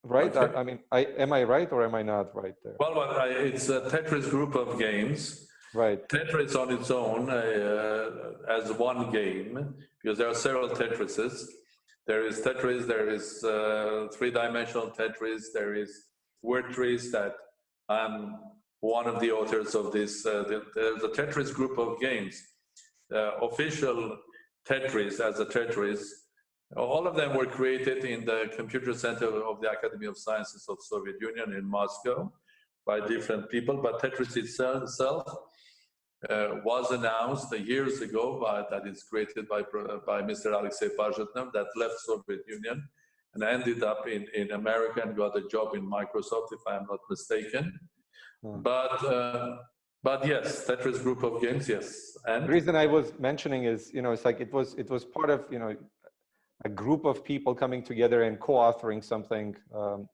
Right? Okay. I mean, am I right or am I not right there? Well, it's a Tetris group of games. Right. Tetris on its own as one game, because there are several Tetrises. There is Tetris, there is three-dimensional Tetris, there is Wordtris, that I'm one of the authors of this. There's a Tetris group of games. Official Tetris as a Tetris, all of them were created in the computer center of the Academy of Sciences of Soviet Union in Moscow by different people, but Tetris itself was announced years ago that it's created by Mr. Alexei Pazhetnev, that left Soviet Union and ended up in America and got a job in Microsoft, if I'm not mistaken. But yes, Tetris group of games, yes. And the reason I was mentioning is, it's like it was part of, a group of people coming together and co-authoring something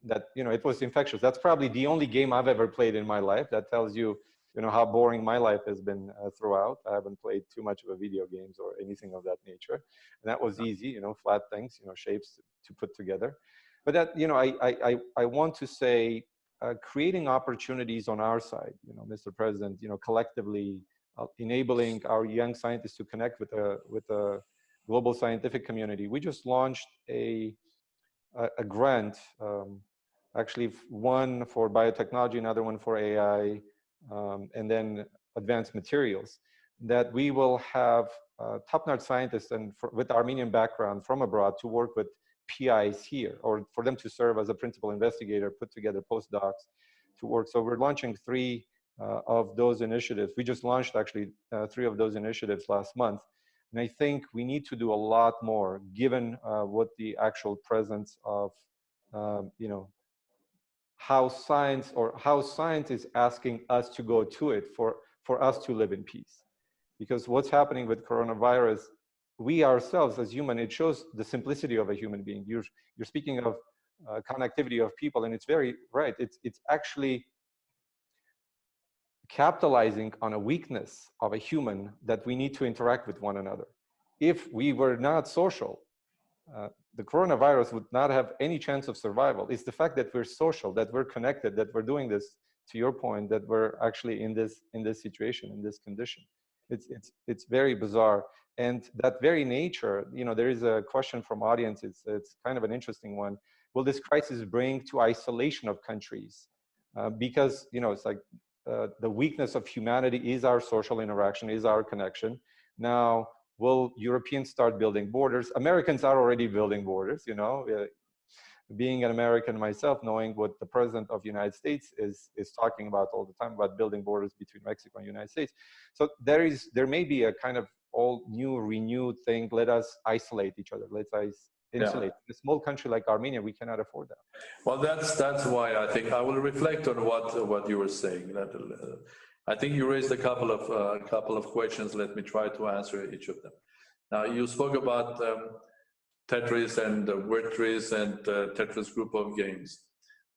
that, it was infectious. That's probably the only game I've ever played in my life. That tells you, how boring my life has been throughout. I haven't played too much of a video games or anything of that nature. And that was easy, flat things, shapes to put together. But that, I want to say, creating opportunities on our side, Mr. President, collectively enabling our young scientists to connect with a global scientific community. We just launched a grant, actually one for biotechnology, another one for AI, and then advanced materials, that we will have top-notch scientists and with Armenian background from abroad to work with PIs here, or for them to serve as a principal investigator, put together postdocs to work. So we're launching 3 of those initiatives. We just launched actually 3 of those initiatives last month. And I think we need to do a lot more, given what the actual presence of, how science is asking us to go to it for us to live in peace. because what's happening with coronavirus, we ourselves as human, it shows the simplicity of a human being. You're speaking of connectivity of people, and it's very right. It's actually capitalizing on a weakness of a human, that we need to interact with one another. If we were not social, the coronavirus would not have any chance of survival. It's the fact that we're social, that we're connected, that we're doing this, to your point, that we're actually in this situation, in this condition. It's very bizarre. And that very nature, you know, there is a question from audience, it's kind of an interesting one. Will this crisis bring to isolation of countries? Because, you know, it's like the weakness of humanity is our social interaction, is our connection. Now, will Europeans start building borders? Americans are already building borders, you know. Being an American myself, knowing what the president of the United States is talking about all the time, about building borders between Mexico and the United States. So there may be a kind of all new, renewed thing. Let us isolate each other. Let's insulate. Yeah. A small country like Armenia, we cannot afford that. Well, that's why I think I will reflect on what you were saying. That I think you raised a couple of questions. Let me try to answer each of them. Now, you spoke about Tetris and Wordtris and Tetris group of games.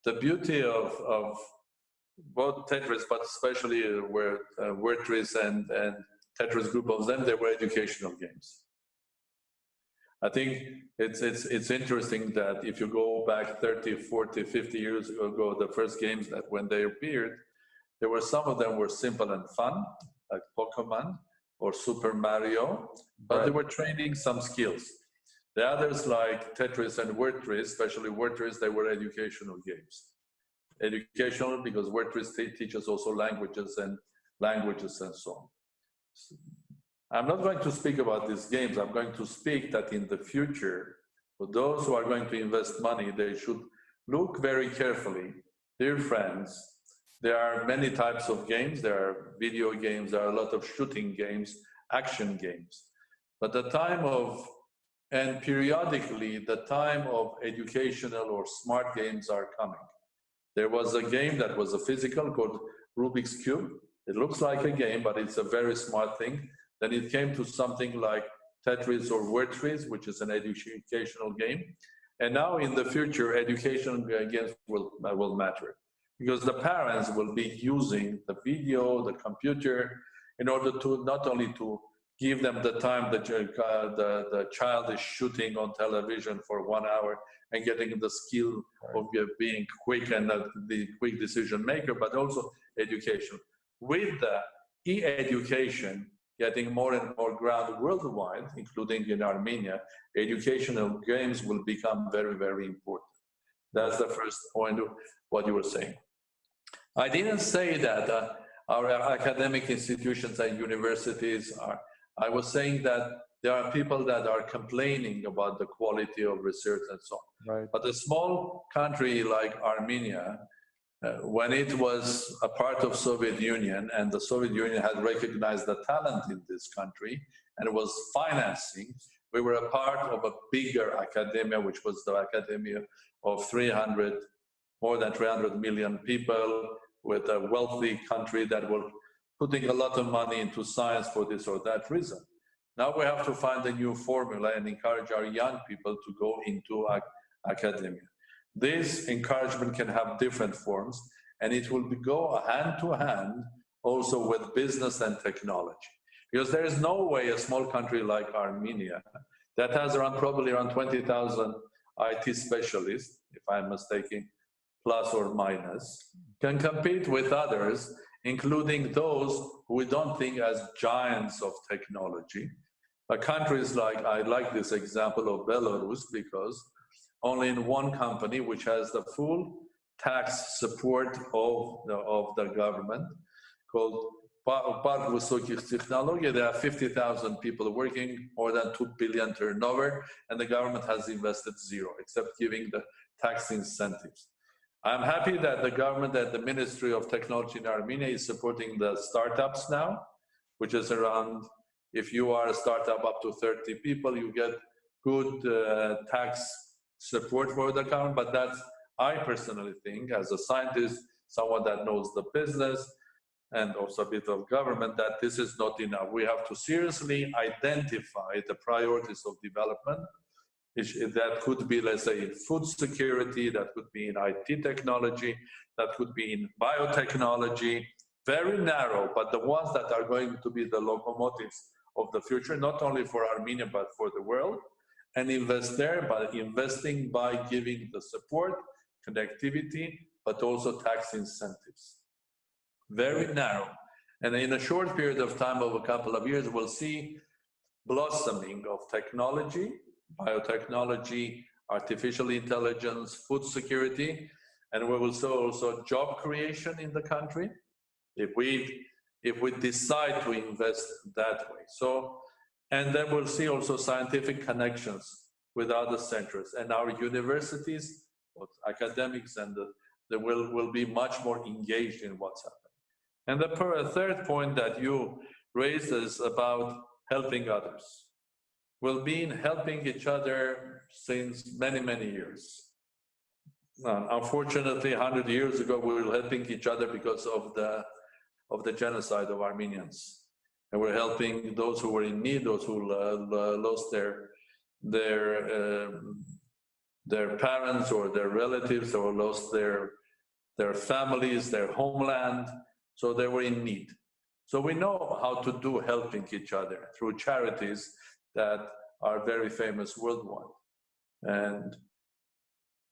The beauty of both Tetris, but especially Wordtris and Tetris group of them, they were educational games. I think it's interesting that if you go back 30, 40, 50 years ago, the first games that when they appeared, there were some of them were simple and fun, like Pokemon or Super Mario, but they were training some skills. The others, like Tetris and Wordtris, especially Wordtris, they were educational games. Educational because Wordtris teaches also languages and so on. I'm not going to speak about these games. I'm going to speak that in the future, for those who are going to invest money, they should look very carefully. Dear friends, there are many types of games. There are video games, there are a lot of shooting games, action games. But the time of, and periodically, the time of educational or smart games are coming. There was a game that was a physical called Rubik's Cube. It looks like a game, but it's a very smart thing. Then it came to something like Tetris or Wordtris, which is an educational game. And now in the future, educational games will matter, because the parents will be using the video, the computer, in order to not only to give them the time that the child is shooting on television for 1 hour and getting the skill of being quick and the quick decision maker, but also education. With the e-education getting more and more ground worldwide, including in Armenia, educational games will become very, very important. That's the first point of what you were saying. I didn't say that our academic institutions and universities are, I was saying that there are people that are complaining about the quality of research and so on. Right. But a small country like Armenia, when it was a part of Soviet Union and the Soviet Union had recognized the talent in this country and was financing, we were a part of a bigger academia, which was the academia of more than 300 million people, with a wealthy country that were putting a lot of money into science for this or that reason. Now we have to find a new formula and encourage our young people to go into academia. This encouragement can have different forms, and it will go hand to hand also with business and technology. Because there is no way a small country like Armenia, that has probably around 20,000 IT specialists, if I'm mistaken, plus or minus, can compete with others, including those who we don't think as giants of technology. Countries like, I like this example of Belarus, because only in one company, which has the full tax support of the government, called Park Vysokих Technology, there are 50,000 people working, more than 2 billion turnover, and the government has invested zero, except giving the tax incentives. I'm happy that the government and the Ministry of Technology in Armenia is supporting the startups now, which is around, if you are a startup up to 30 people, you get good tax support for the government. But that's, I personally think, as a scientist, someone that knows the business, and also a bit of government, that this is not enough. We have to seriously identify the priorities of development. That could be, let's say, in food security, that could be in IT technology, that could be in biotechnology, very narrow, but the ones that are going to be the locomotives of the future, not only for Armenia, but for the world, and invest there by investing, by giving the support, connectivity, but also tax incentives. Very narrow. And in a short period of time, of a couple of years, we'll see blossoming of technology, biotechnology, artificial intelligence, food security, and we will see also job creation in the country if we decide to invest that way. So, and then we'll see also scientific connections with other centers, and our universities, both academics and they will be much more engaged in what's happening. And the third point that you raised is about helping others. We've been helping each other since many, many years. Unfortunately, 100 years ago, we were helping each other because of the genocide of Armenians. And we're helping those who were in need, those who lost their parents or their relatives, or lost their families, their homeland. So they were in need. So we know how to do helping each other through charities that are very famous worldwide. And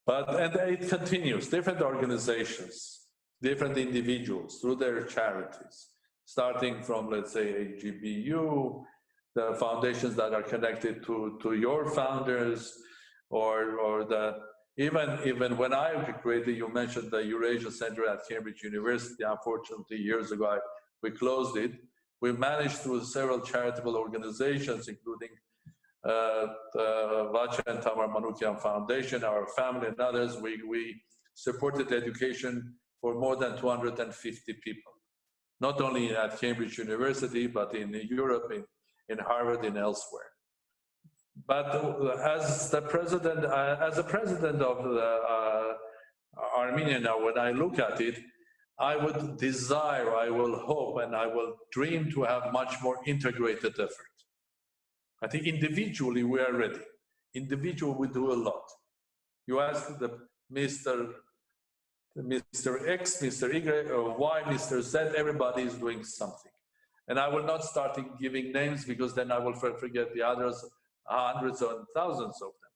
it continues, different organizations, different individuals through their charities, starting from, let's say, AGBU, the foundations that are connected to your founders, or even when I created, you mentioned the Eurasia Center at Cambridge University. Unfortunately, years ago, we closed it. We managed through several charitable organizations, including the Vacha and Tamar Manukyan Foundation, our family, and others. We supported education for more than 250 people, not only at Cambridge University, but in Europe, in Harvard, and elsewhere. But as the president of Armenia now, when I look at it, I would desire, I will hope, and I will dream to have much more integrated effort. I think individually we are ready. Individually we do a lot. You ask the Mr. X, Mr. Y, or Y, Mr. Z, everybody is doing something. And I will not start giving names, because then I will forget the others, hundreds and thousands of them.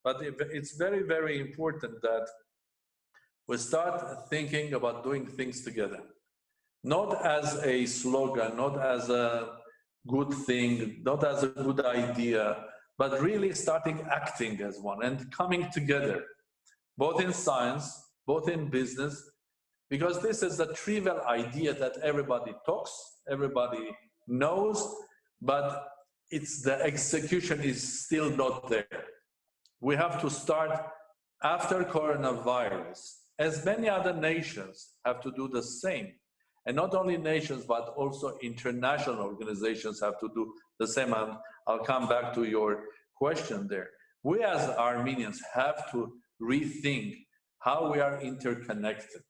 But it's very, very important that we start thinking about doing things together. Not as a slogan, not as a good thing, not as a good idea, but really starting acting as one and coming together, both in science, both in business, because this is a trivial idea that everybody talks, everybody knows, but the execution is still not there. We have to start after coronavirus, as many other nations have to do the same. And not only nations, but also international organizations have to do the same. And I'll come back to your question there. We as Armenians have to rethink how we are interconnected,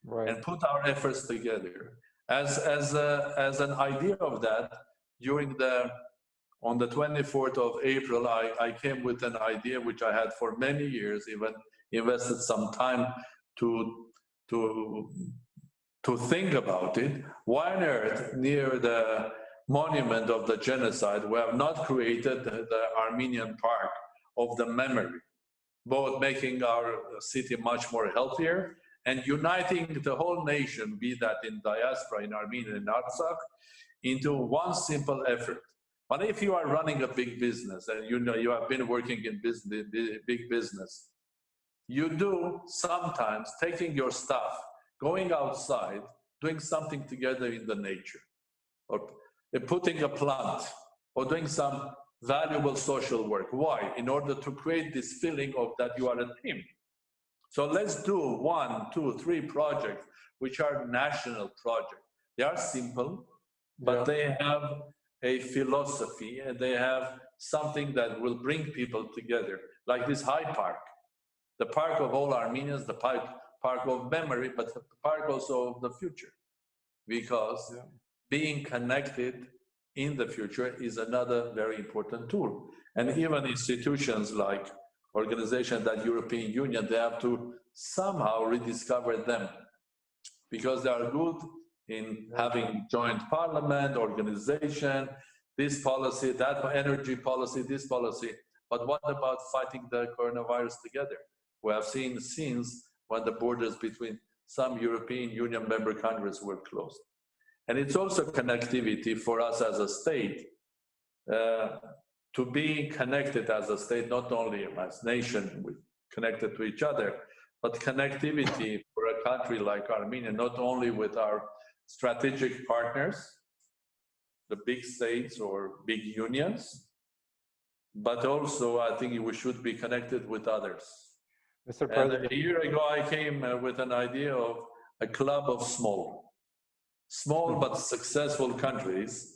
right, and put our efforts together. As an idea of that, on the 24th of April, I came with an idea which I had for many years, even invested some time to think about it. Why on earth, near the monument of the genocide, we have not created the Armenian Park of the memory, both making our city much more healthier and uniting the whole nation, be that in diaspora, in Armenia, in Artsakh, into one simple effort. But if you are running a big business, and you have been working in big business, you do sometimes taking your staff, going outside, doing something together in the nature, or putting a plant, or doing some valuable social work. Why? In order to create this feeling of that you are a team. So let's do 1, 2, 3 projects, which are national projects. They are simple, but they have a philosophy, and they have something that will bring people together, like this High Park, the park of all Armenians, the park of memory, but the park also of the future. because being connected in the future is another very important tool. And even institutions like organizations that European Union, they have to somehow rediscover them, because they are good in having joint parliament, organization, this policy, that energy policy, this policy. But what about fighting the coronavirus together? We have seen scenes when the borders between some European Union member countries were closed. And it's also connectivity for us as a state, to be connected as a state, not only as nation, we connected to each other, but connectivity for a country like Armenia, not only with our strategic partners, the big states or big unions, but also I think we should be connected with others. Mr. President. And a year ago, I came with an idea of a club of small but successful countries.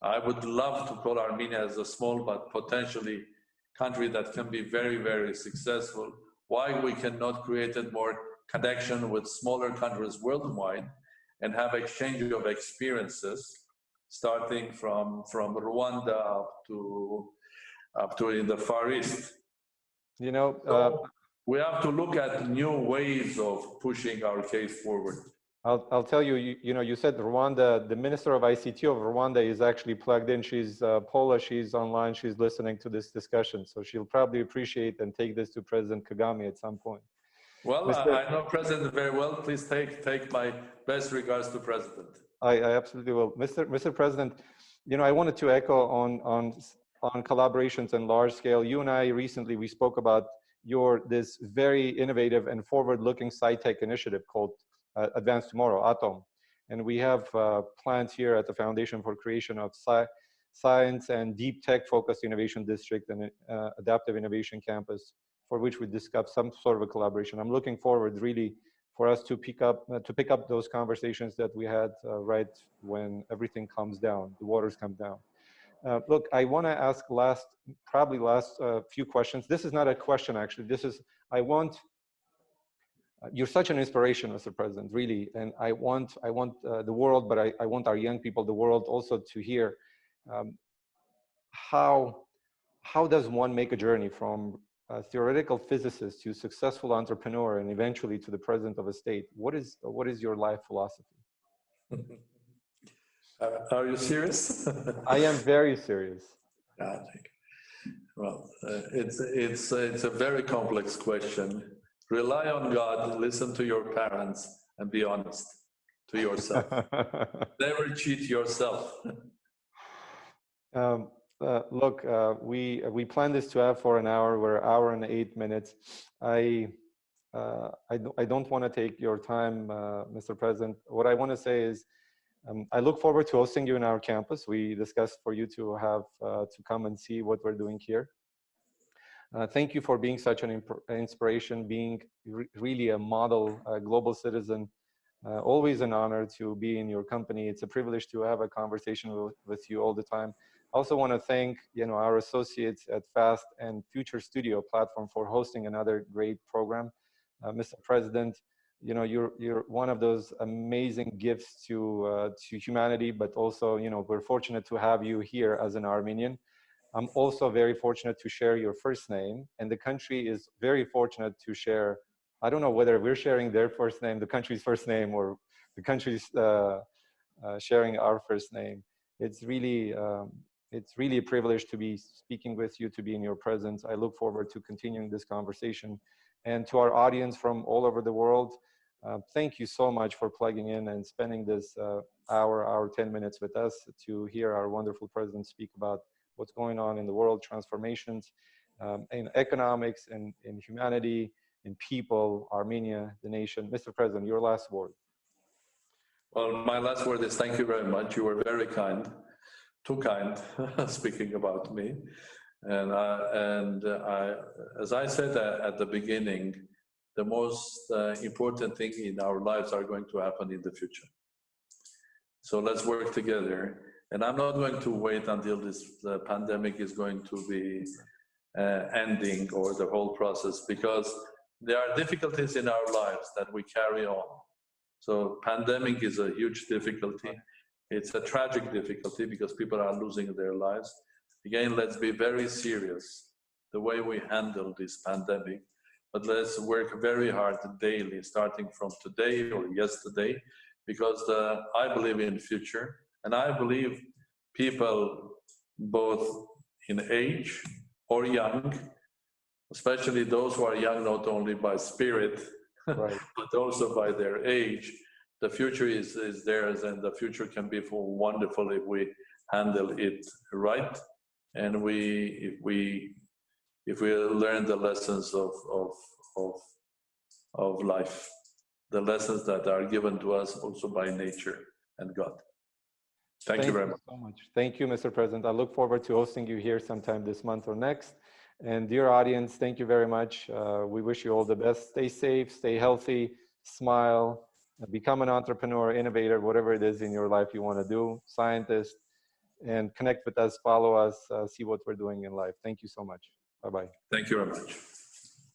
I would love to call Armenia as a small but potentially country that can be very, very successful. Why we cannot create a more connection with smaller countries worldwide and have exchange of experiences, starting from Rwanda up to in the Far East. You know, so we have to look at new ways of pushing our case forward. I'll tell you, you said Rwanda, the Minister of ICT of Rwanda is actually plugged in. She's Polish, she's online, she's listening to this discussion. So she'll probably appreciate and take this to President Kagame at some point. Well, I know President very well. Please take my best regards to President. I absolutely will. Mr. President, I wanted to echo on collaborations and large scale. You and I recently, we spoke about this very innovative and forward-looking sci-tech initiative called Advance Tomorrow, ATOM. And we have plans here at the Foundation for Creation of Science and Deep Tech Focused Innovation District and Adaptive Innovation Campus, for which we discussed some sort of a collaboration. I'm looking forward really for us to pick up those conversations that we had right when everything comes down, the waters come down. Look, I want to ask last few questions. This is not a question, actually. You're such an inspiration, Mr. President, really. And I want the world, but I want our young people, the world also to hear how does one make a journey from a theoretical physicist to successful entrepreneur and eventually to the president of a state? What is your life philosophy? Are you serious? I am very serious. Well, it's a very complex question. Rely on God, listen to your parents, and be honest to yourself. Never cheat yourself. Look, we planned this to have for an hour. We're an hour and 8 minutes. I don't want to take your time, Mr. President. What I want to say is, I look forward to hosting you in our campus. We discussed for you to have to come and see what we're doing here. Thank you for being such an inspiration, being really a model, a global citizen. Always an honor to be in your company. It's a privilege to have a conversation with you all the time. I also want to thank our associates at FAST and Future Studio platform for hosting another great program. Mr. President, you're one of those amazing gifts to humanity, but also we're fortunate to have you here as an Armenian. I'm also very fortunate to share your first name, and the country is very fortunate to share. I don't know whether we're sharing their first name, the country's first name, or the country's sharing our first name. It's really a privilege to be speaking with you, to be in your presence. I look forward to continuing this conversation. And to our audience from all over the world, thank you so much for plugging in and spending this hour, 10 minutes with us to hear our wonderful president speak about what's going on in the world, transformations in economics and in humanity, in people, Armenia, the nation. Mr. President, your last word. Well, my last word is thank you very much. You were very kind, too kind, speaking about me. And as I said at the beginning, the most important thing in our lives are going to happen in the future. So let's work together. And I'm not going to wait until this pandemic is going to be ending or the whole process, because there are difficulties in our lives that we carry on. So pandemic is a huge difficulty. It's a tragic difficulty because people are losing their lives. Again, let's be very serious the way we handle this pandemic, but let's work very hard daily, starting from today or yesterday, because I believe in future, and I believe people both in age or young, especially those who are young not only by spirit, Right. but also by their age, the future is theirs, and the future can be wonderful if we handle it right, and if we learn the lessons of life, the lessons that are given to us also by nature and God. Thank you very much. So much. Thank you, Mr. President. I look forward to hosting you here sometime this month or next. And dear audience, thank you very much. We wish you all the best. Stay safe, stay healthy, smile, become an entrepreneur, innovator, whatever it is in your life you want to do, scientist, and connect with us, follow us, see what we're doing in life. Thank you so much. Bye-bye. Thank you very much.